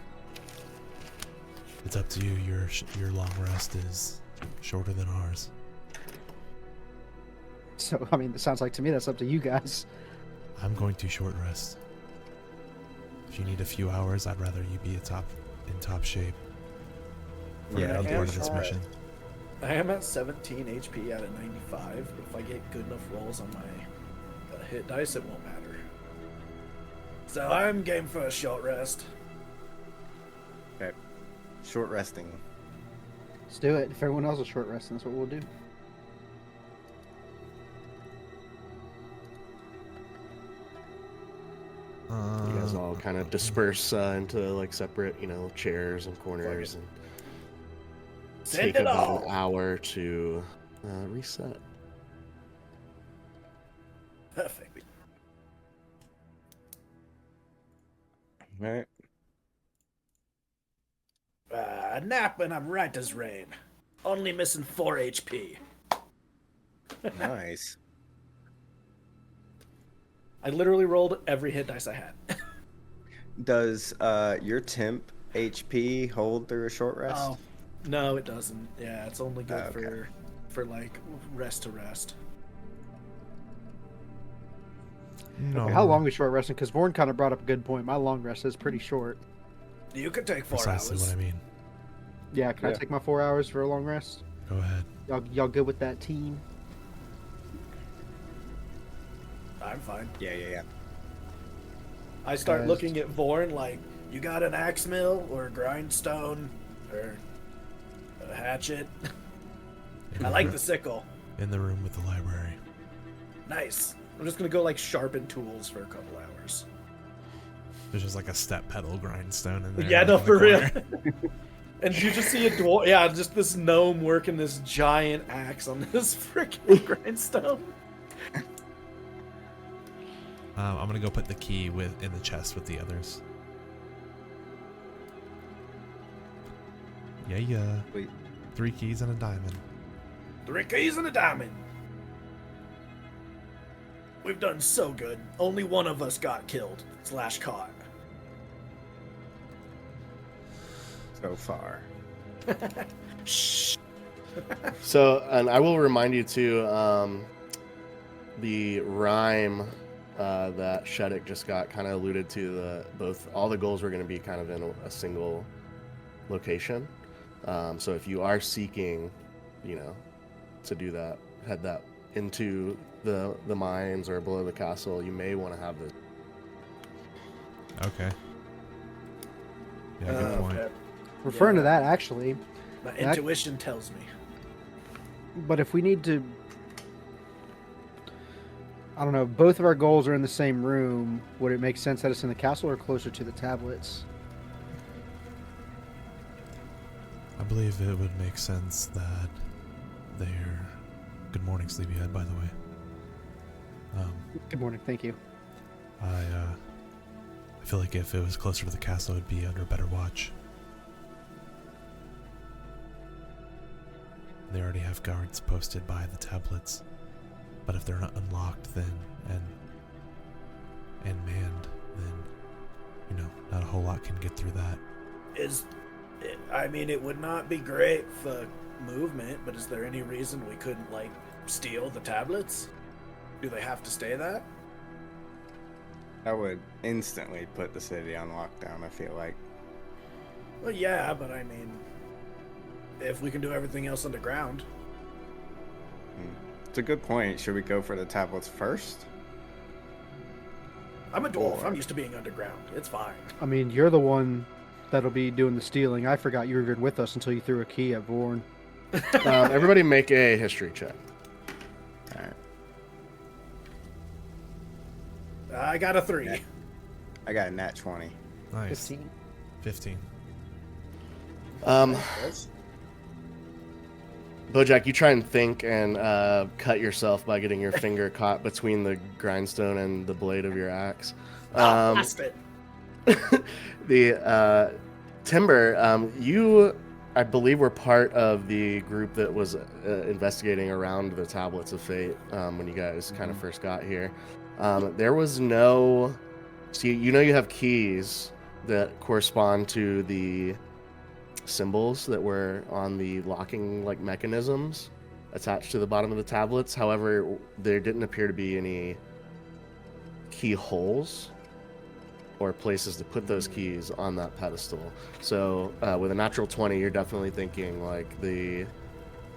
It's up to you. Your long rest is shorter than ours. So, I mean, it sounds like to me that's up to you guys. I'm going to short rest. If you need a few hours, I'd rather you be in top shape for Yeah, any I part of am this sure. mission. I am at 17 HP out of 95, but if I get good enough rolls on my hit dice, it won't matter. So I'm game for a short rest. Okay. Short resting. Let's do it. If everyone else is short resting, that's what we'll do. You guys all kind of disperse into like separate, chairs and corners, and Send take it about all. an hour to reset. Perfect. All right. A nap and I'm right as rain. Only missing 4 HP. Nice. I literally rolled every hit dice I had. Does your temp HP hold through a short rest? Oh, no, it doesn't. Yeah, it's only good Okay. for like rest to rest. No. How long is short resting? Because Vorn kind of brought up a good point. My long rest is pretty short. You could take 4 Precisely hours. what I mean. Yeah, can I Yeah. take my 4 hours for a long rest? Go ahead. Y'all good with that team? I'm fine. Yeah. I start Guys. looking at Vorn like, you got an axe mill or a grindstone or a hatchet? I like the sickle. In the room with the library. Nice. I'm just gonna go like sharpen tools for a couple hours. There's just like a step pedal grindstone in there. Yeah, like, no, in the for real. corner. And you just see a dwarf, yeah, just this gnome working this giant axe on this freaking grindstone. I'm gonna go put the key in the chest with the others. Yeah. Wait. 3 keys and a diamond. 3 keys and a diamond. We've done so good. Only one of us got killed / caught. So far. Shh. So, and I will remind you too, the rhyme that Shetic just got kind of alluded to. All the goals were going to be kind of in a single location. So if you are seeking, to do that, head that into the mines or below the castle, you may want to have this. Okay. Yeah, good point. Okay. Referring to Yeah. that, actually, My That- intuition tells me. but if we need to, I don't know, both of our goals are in the same room, would it make sense that it's in the castle or closer to the tablets? I believe it would make sense that they're Good morning, Sleepyhead, by the way. Good morning. Thank you. I feel like if it was closer to the castle, it'd be under better watch. They already have guards posted by the tablets, but if they're not unlocked, then and manned, then not a whole lot can get through that. It would not be great for movement, but is there any reason we couldn't steal the tablets? Do they have to stay that? That would instantly put the city on lockdown, I feel like. Well, yeah, but if we can do everything else underground. It's a good point. Should we go for the tablets first? I'm a dwarf. I'm used to being underground. It's fine. I mean, you're the one that'll be doing the stealing. I forgot you were even with us until you threw a key at Vorn. Everybody make a history check. All right. I got a 3. I got a nat 20. Nice. 15. Bojack, you try and think and cut yourself by getting your finger caught between the grindstone and the blade of your axe. Blast it. The Timber, you, I believe, were part of the group that was investigating around the Tablets of Fate when you guys kind of first got here. There was no... See, you have keys that correspond to the symbols that were on the locking mechanisms attached to the bottom of the tablets. However, there didn't appear to be any keyholes or places to put those keys on that pedestal. So with a natural 20, you're definitely thinking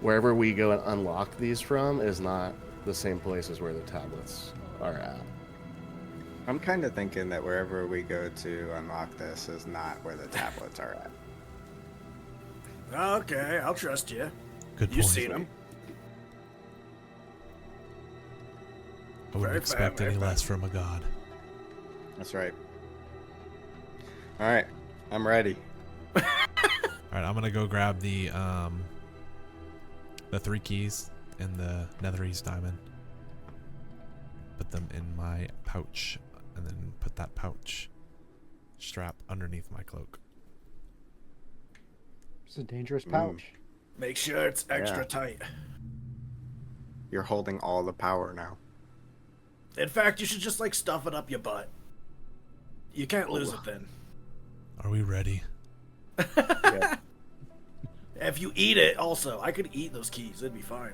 wherever we go and unlock these from is not the same place as where the tablets are at. I'm kind of thinking that wherever we go to unlock this is not where the tablets are at. Okay, I'll trust you. Good point. You've seen them. I wouldn't expect any less from a god. That's right. All right, I'm ready. All right, I'm gonna go grab the 3 keys and the Netherese diamond. Put them in my pouch, and then put that pouch strap underneath my cloak. It's a dangerous pouch. Make sure it's extra tight. You're holding all the power now. In fact, you should just stuff it up your butt. You can't lose it then. Are we ready? Yeah. If you eat it, also, I could eat those keys. It'd be fine.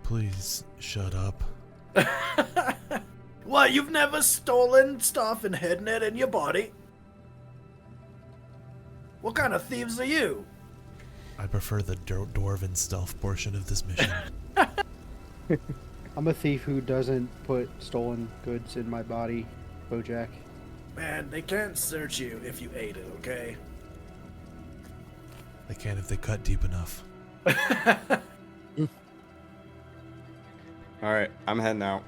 Please shut up. What? You've never stolen stuff and hidden it in your body? What kind of thieves are you? I prefer the dwarven stealth portion of this mission. I'm a thief who doesn't put stolen goods in my body, Bojack. Man, they can't search you if you ate it, okay? They can if they cut deep enough. All right, I'm heading out.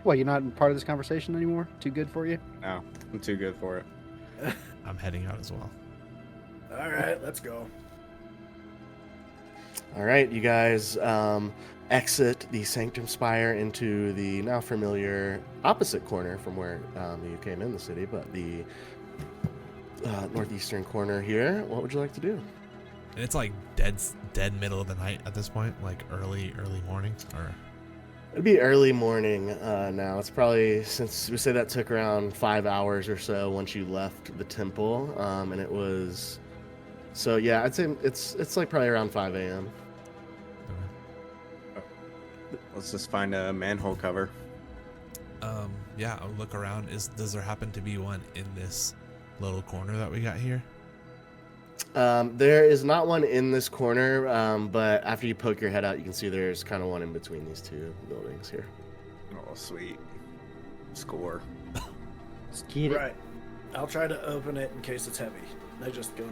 What, you're not part of this conversation anymore? Too good for you? No, I'm too good for it. I'm heading out as well. All right, let's go. All right, you guys exit the Sanctum Spire into the now familiar opposite corner from where you came in the city, but the northeastern corner here. What would you like to do? And it's dead middle of the night at this point, early morning, or... It'd be early morning now. It's probably, since we say that took around 5 hours or so once you left the temple, and it was... So yeah, I'd say it's probably around 5 a.m. Let's just find a manhole cover. Yeah, I'll look around. Does there happen to be one in this little corner that we got here? There is not one in this corner, but after you poke your head out, you can see there's kind of one in between these two buildings here. Oh, sweet. Score. Let's get it. Right. I'll try to open it in case it's heavy. I just go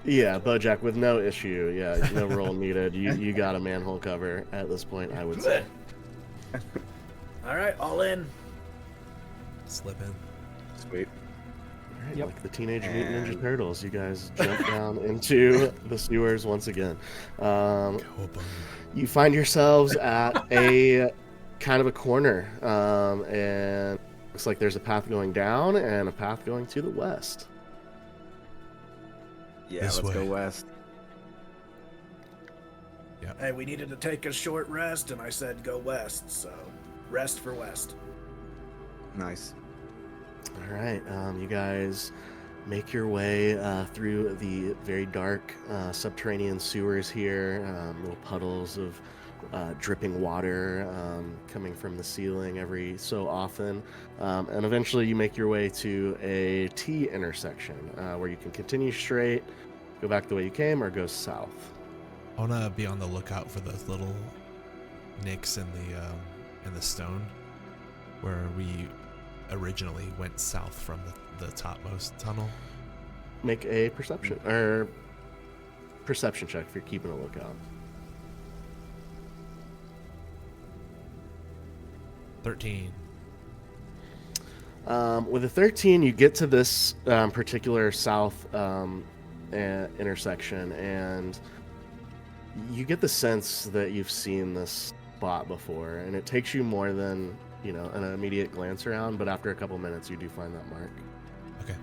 Yeah, Bojack, with no issue. Yeah, no roll needed. You got a manhole cover at this point, I would say. All right, all in. Slip in. Sweet. All right, Yep. Like the Teenage Mutant Ninja Turtles, you guys jump down into the sewers once again. You find yourselves at a kind of a corner, and looks like there's a path going down and a path going to the west. Yeah, This let's way. go west. Hey, we needed to take a short rest, and I said go west, so rest for west. Nice. All right, you guys make your way through the very dark subterranean sewers here, little puddles of dripping water coming from the ceiling every so often, and eventually you make your way to a T intersection where you can continue straight, go back the way you came, or go south. I want to be on the lookout for those little nicks in the stone where we originally went south from the topmost tunnel. Make a perception check if you're keeping a lookout. 13. With a 13, you get to this particular south intersection, and you get the sense that you've seen this spot before, and it takes you more than, an immediate glance around, but after a couple minutes, you do find that mark. Okay.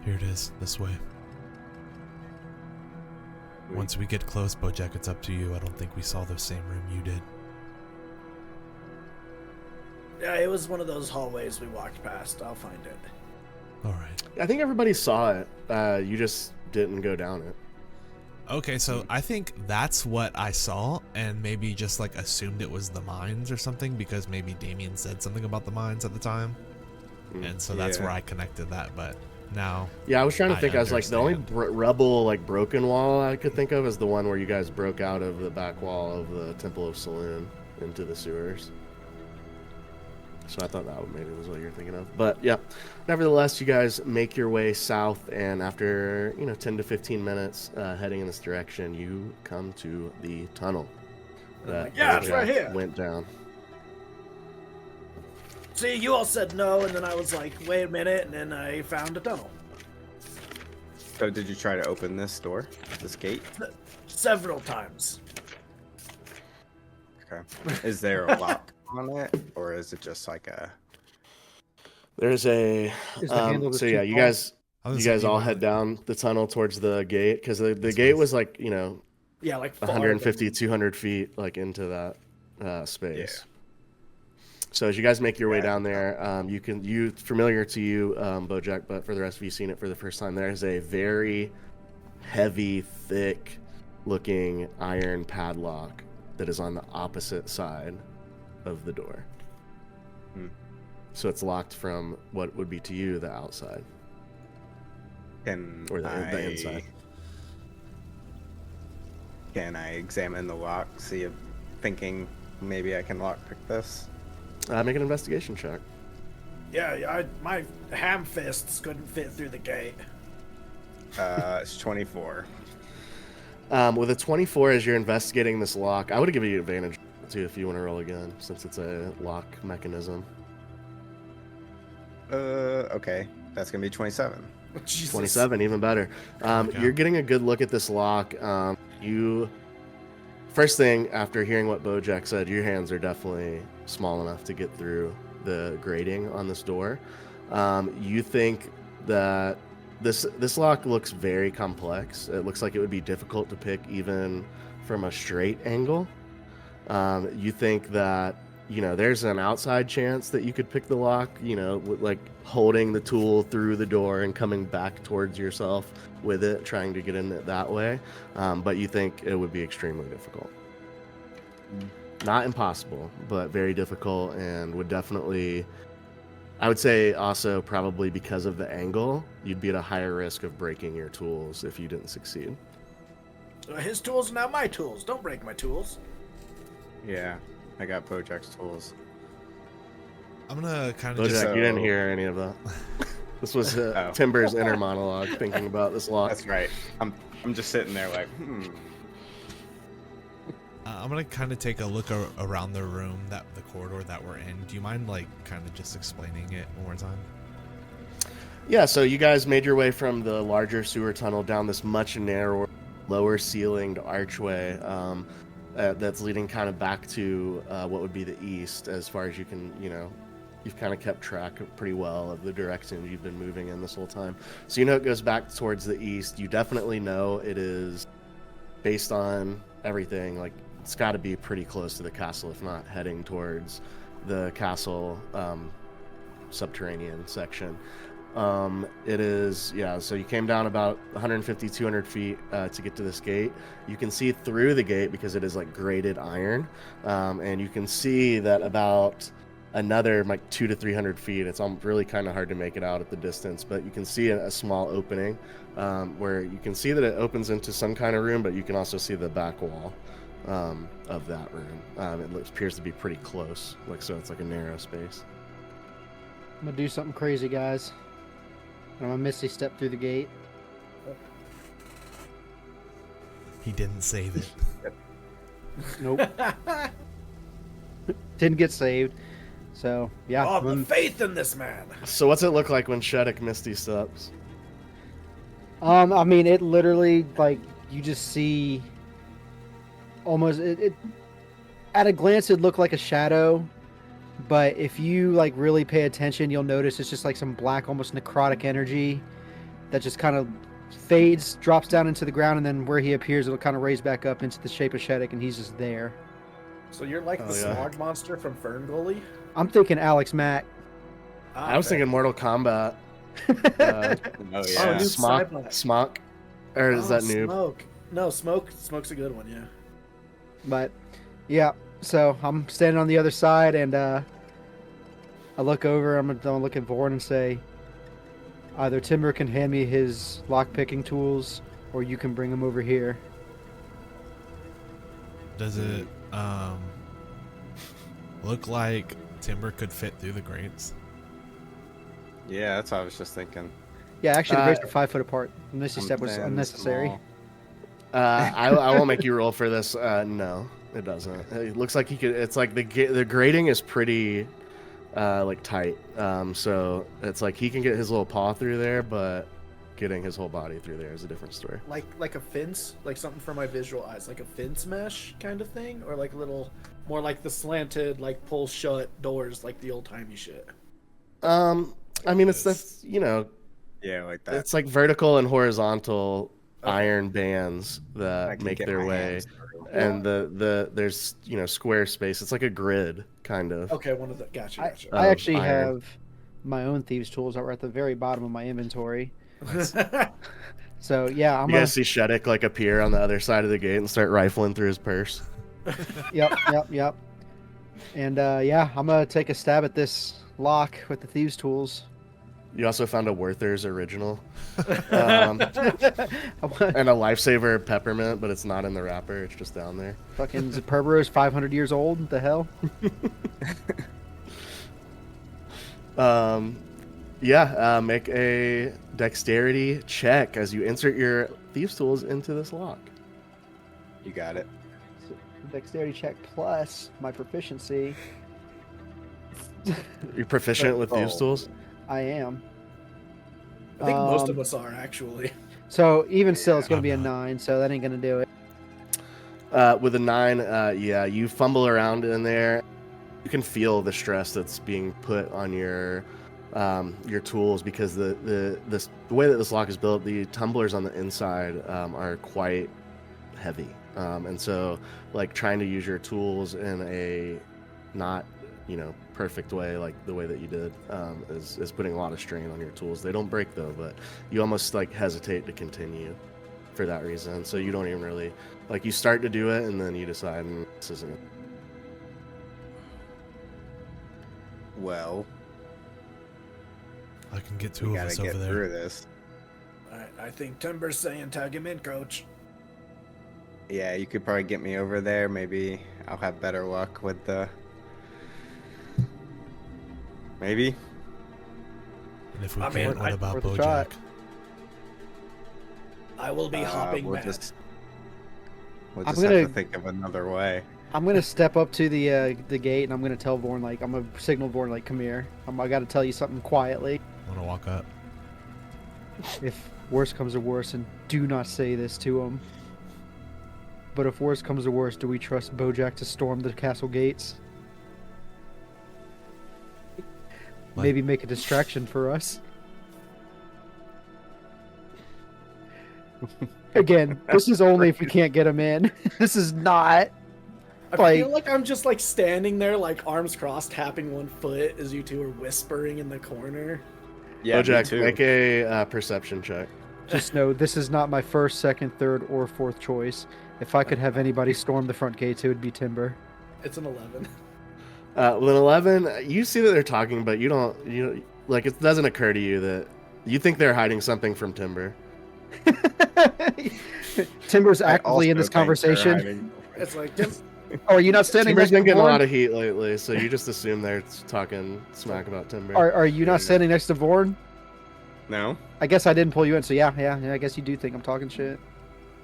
Here it is, this way. Once we get close, Bojack, it's up to you. I don't think we saw the same room you did. Yeah, it was one of those hallways we walked past. I'll find it. All right. I think everybody saw it. You just didn't go down it. Okay, so I think that's what I saw, and maybe just assumed it was the mines or something, because maybe Damien said something about the mines at the time, and so that's where I connected that. But now, yeah, I was trying to think. I was like, the only understand. rubble broken wall I could think of is the one where you guys broke out of the back wall of the Temple of Saloon into the sewers. So I thought that maybe was what you're thinking of. But yeah, nevertheless, you guys make your way south, and after 10 to 15 minutes heading in this direction, you come to the tunnel that it's right here. went down. See, you all said no, and then I was like, wait a minute, and then I found a tunnel. So did you try to open this door, this gate? Several times. Okay. Is there a lock on it, or is it just like a... There's a Is the handle just so too yeah, you tall? guys all head down the tunnel towards the gate, because the gate was Yeah, like 150 200 feet into that space. So as you guys make your way down there, familiar to you, Bojack, but for the rest of you seen it for the first time, there's a very heavy, thick looking iron padlock that is on the opposite side of the door. So it's locked from what would be to you the outside. Or the inside. Can I examine the lock, see if thinking maybe I can lockpick this? Make an investigation check. Yeah, my ham fists couldn't fit through the gate. It's 24. With a 24, as you're investigating this lock, I would have given you advantage too if you want to roll again, since it's a lock mechanism. Okay. That's going to be 27. Jesus. 27, even better. You're getting a good look at this lock. First thing, after hearing what Bojack said, your hands are definitely small enough to get through the grating on this door. You think that this lock looks very complex. It looks like it would be difficult to pick even from a straight angle. You think that there's an outside chance that you could pick the lock, with holding the tool through the door and coming back towards yourself with it, trying to get in it that way. But you think it would be extremely difficult. Not impossible, but very difficult, and would definitely, I would say also probably because of the angle, you'd be at a higher risk of breaking your tools if you didn't succeed. His tools are now my tools. Don't break my tools. Yeah, I got Bojack's tools. I'm gonna kind of Bojack, you didn't hear any of that. This was Timber's inner monologue thinking about this lock. That's right. I'm just sitting there like, I'm gonna kind of take a look around the room, the corridor that we're in. Do you mind kind of just explaining it one more time? Yeah, so you guys made your way from the larger sewer tunnel down this much narrower, lower ceilinged archway that's leading kind of back to what would be the east, as far as you can, you've kind of kept track pretty well of the direction you've been moving in this whole time. So you know it goes back towards the east. You definitely know it is, based on everything, like it's got to be pretty close to the castle, if not heading towards the castle subterranean section. It is, yeah, so you came down about 150, 200 feet to get to this gate. You can see through the gate because it is like grated iron, and you can see that about another like 200 to 300 feet, it's really kind of hard to make it out at the distance, but you can see a small opening where you can see that it opens into some kind of room, but you can also see the back wall of that room. It appears to be pretty close, so it's like a narrow space. I'm gonna do something crazy, guys. I'm gonna Misty step through the gate. He didn't save it. Nope. Didn't get saved. So, yeah. Oh, the faith in this man. So what's it look like when Shetic Misty steps? I mean, it literally, like, you just see almost, it at a glance, it'd look like a shadow, but if you, like, really pay attention, you'll notice it's just like some black, almost necrotic energy that just kind of fades, drops down into the ground, and then where he appears, it'll kind of raise back up into the shape of Shetic, and he's just there. So you're like the smog monster from Fern Gully? I'm thinking Alex Mack. I was thinking Mortal Kombat. Oh yeah. Smock. Or is that noob? Smoke. No, Smoke's a good one, yeah. But, yeah, so I'm standing on the other side, and I look over, I'm going to look at Vorn and say, either Timber can hand me his lock-picking tools, or you can bring him over here. Does it look like Timber could fit through the grates? Yeah, that's what I was just thinking. Yeah, actually, the grates are 5 foot apart. Misty step was Then unnecessary. small. I won't make you roll for this. No, it doesn't. It looks like he could. It's like the grading is pretty like tight. So it's like he can get his little paw through there, but getting his whole body through there is a different story. Like a fence, like something for my visual eyes, like a fence mesh kind of thing, or like a little more like the slanted, like pull shut doors, like the old timey shit. I mean, it's the Yeah, like that. it's like vertical and horizontal iron bands I that can make get their my way, hands through. and there's square space. It's like a grid kind of. Okay, one of the gotcha. I actually iron. have my own thieves' tools that were at the very bottom of my inventory. So, yeah, I'm You guys see Shetic like appear on the other side of the gate and start rifling through his purse. Yep. And, yeah, I'm going to take a stab at this lock with the thieves' tools. You also found a Werther's original, and a Lifesaver peppermint, but it's not in the wrapper. It's just down there. Fucking Superbo is 500 years old. What the hell? Make a dexterity check as you insert your thieves' tools into this lock. You got it. Dexterity check plus my proficiency. You're proficient with thieves' tools? I am. I think most of us are actually. So even still, it's going to be a I'm 9, so that ain't going to do it. With a 9, you fumble around in there. You can feel the stress that's being put on your tools because the way that this lock is built, the tumblers on the inside are quite heavy, and so like trying to use your tools in a not perfect way, like the way that you did, is putting a lot of strain on your tools. They don't break though, but you almost like hesitate to continue for that reason. So you don't even really you start to do it and then you decide this isn't. Well, I can get two we of gotta us get over there. through this. I think Timber's saying tag him in, coach. Yeah, you could probably get me over there. Maybe I'll have better luck with the. Maybe. And if we I can't, mean, what about worth a shot. Bojack? I will be hopping we'll mad. just I'm have gonna- to think of another way. I'm going to step up to the gate, and I'm going to tell Vorn, I'm going to signal Vorn, come here. I got to tell you something quietly. I want to walk up. If worse comes to worse, and do not say this to him, but if worse comes to worse, do we trust Bojack to storm the castle gates? Maybe make a distraction for us. Again, this is only if we can't get him in. This is not. I feel like I'm just like standing there, like arms crossed, tapping one foot as you two are whispering in the corner. Yeah, me Bojack, too. make a perception check. Just know this is not my first, second, third, or fourth choice. If I could have anybody storm the front gates, it would be Timber. It's an 11. With 11, you see that they're talking, but you like it doesn't occur to you that you think they're hiding something from Timber. Timber's I actively in also this think they're conversation. hiding- It's like, Oh, are you not standing Timber's next been to getting a Vorn? lot of heat lately, so you just assume they're talking smack about Timber. Are you not standing next to Vorn? No? I guess I didn't pull you in, so yeah, I guess you do think I'm talking shit.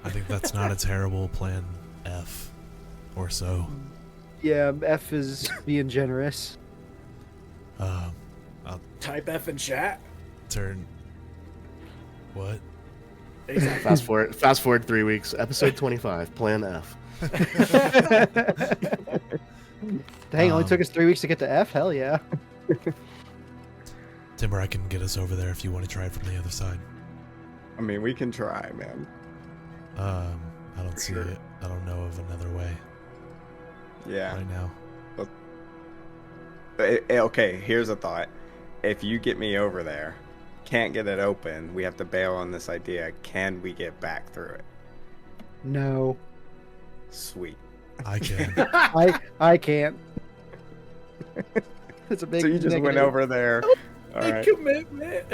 I think that's not a terrible plan F or so. Yeah, F is being generous. I'll type F in chat. turn. What? Exactly. Fast forward 3 weeks. Episode 25. Plan F. Dang, only took us 3 weeks to get to F? Hell yeah. Timber, I can get us over there if you want to try it from the other side. I mean, we can try, man. I don't see it. I don't know of another way Yeah. right now. Okay, here's a thought. If you get me over there, can't get it open, we have to bail on this idea. Can we get back through it? No. Sweet. I can. I can't. It's a big So you just went negative. over there. All Big right. commitment.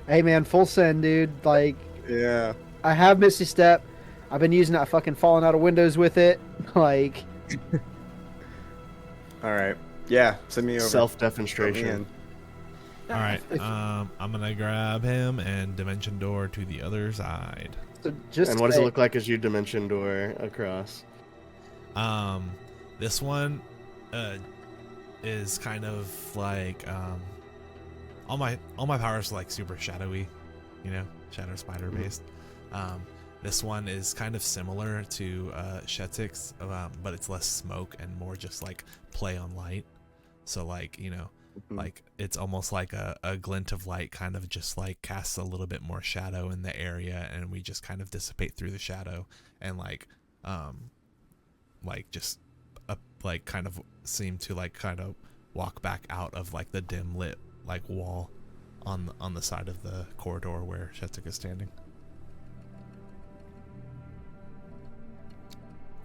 Hey man, full send, dude. Like, Yeah. I have Misty Step. I've been using it, fucking falling out of windows with it. Like, All right. Yeah. Send me over. Self-demonstration. All right. I'm gonna grab him and dimension door to the other side. so just And what does it look like as you dimension door across? This one, is kind of like all my powers are like super shadowy, shadow spider based. This one is kind of similar to Shetic's, but it's less smoke and more just like play on light. So like like it's almost like a glint of light kind of just like casts a little bit more shadow in the area, and we just kind of dissipate through the shadow and like just like kind of seem to like kind of walk back out of like the dim lit like wall on the side of the corridor where Shetic is standing.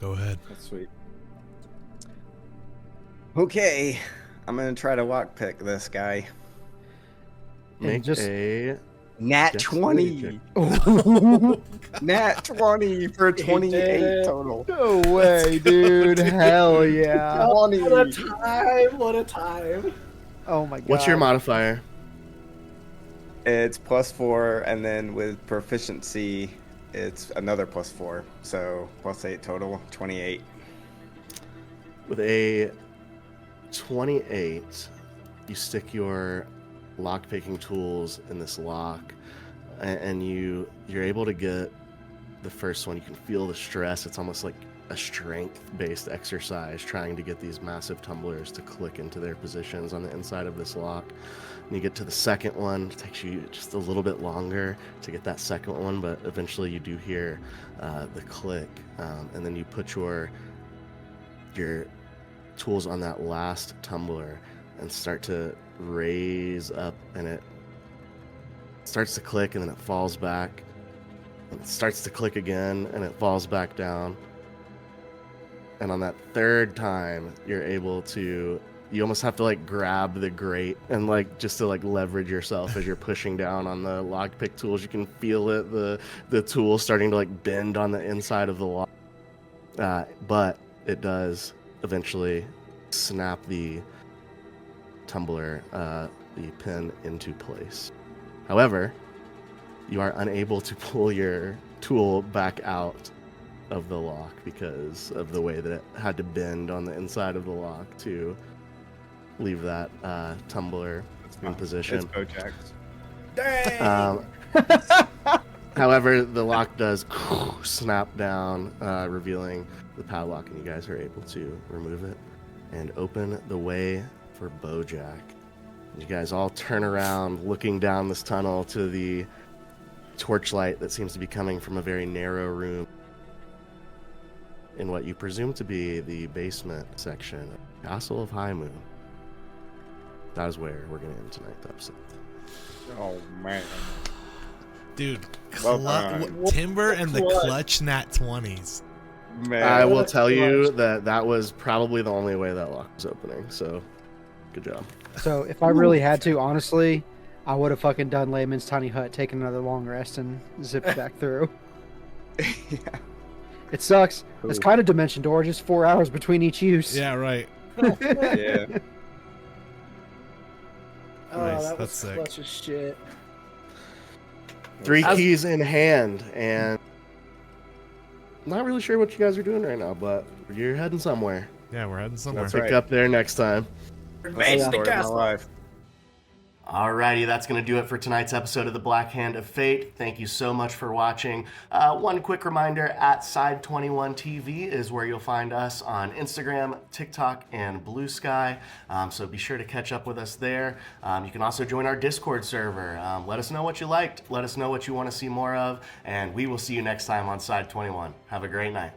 Go ahead. That's sweet. Okay. I'm going to try to lockpick this guy. Make just- a Nat dexterity 20. Nat 20 for 28 total. No way, dude. Hell yeah. 20. What a time. What a time. Oh my god. What's your modifier? It's +4, and then with proficiency, it's another +4. So +8 total, 28. With a 28, you stick your lock-picking tools in this lock, and you're able to get the first one. You can feel the stress. It's almost like a strength-based exercise trying to get these massive tumblers to click into their positions on the inside of this lock. And you get to the second one. It takes you just a little bit longer to get that second one, but eventually you do hear the click, and then you put your tools on that last tumbler and start to raise up, and it starts to click, and then it falls back, and it starts to click again, and it falls back down. And on that third time, you're able to, you almost have to like grab the grate and like just to like leverage yourself as you're pushing down on the lockpick tools. You can feel it, the tool starting to like bend on the inside of the lock, but it does eventually snap the tumbler, the pin into place. However, you are unable to pull your tool back out of the lock because of the way that it had to bend on the inside of the lock to leave that tumbler in position. It's Bojack's. Dang. However, the lock does snap down, revealing the padlock, and you guys are able to remove it and open the way for Bojack. You guys all turn around, looking down this tunnel to the torchlight that seems to be coming from a very narrow room in what you presume to be the basement section of Castle of High Moon. That is where we're going to end tonight's episode. Oh, man. Dude, Well, Timber and the clutch nat 20s. Man. I will tell you that was probably the only way that lock was opening, so good job. So if I really had to, honestly, I would have fucking done Layman's Tiny Hut, taken another long rest, and zipped back through. Yeah. It sucks. It's kind of Dimension Door, just 4 hours between each use. Yeah, right. Yeah. Oh, Nice, that was that's sick. clutch as shit. 3 keys in hand, and not really sure what you guys are doing right now, but you're heading somewhere. Yeah, we're heading somewhere. That's Pick right. up there next time. Best Yeah. story of my Castle. life. Alrighty, that's going to do it for tonight's episode of The Black Hand of Fate. Thank you so much for watching. One quick reminder, at Side21TV is where you'll find us on Instagram, TikTok, and Blue Sky. So be sure to catch up with us there. You can also join our Discord server. Let us know what you liked. Let us know what you want to see more of. And we will see you next time on Side 21. Have a great night.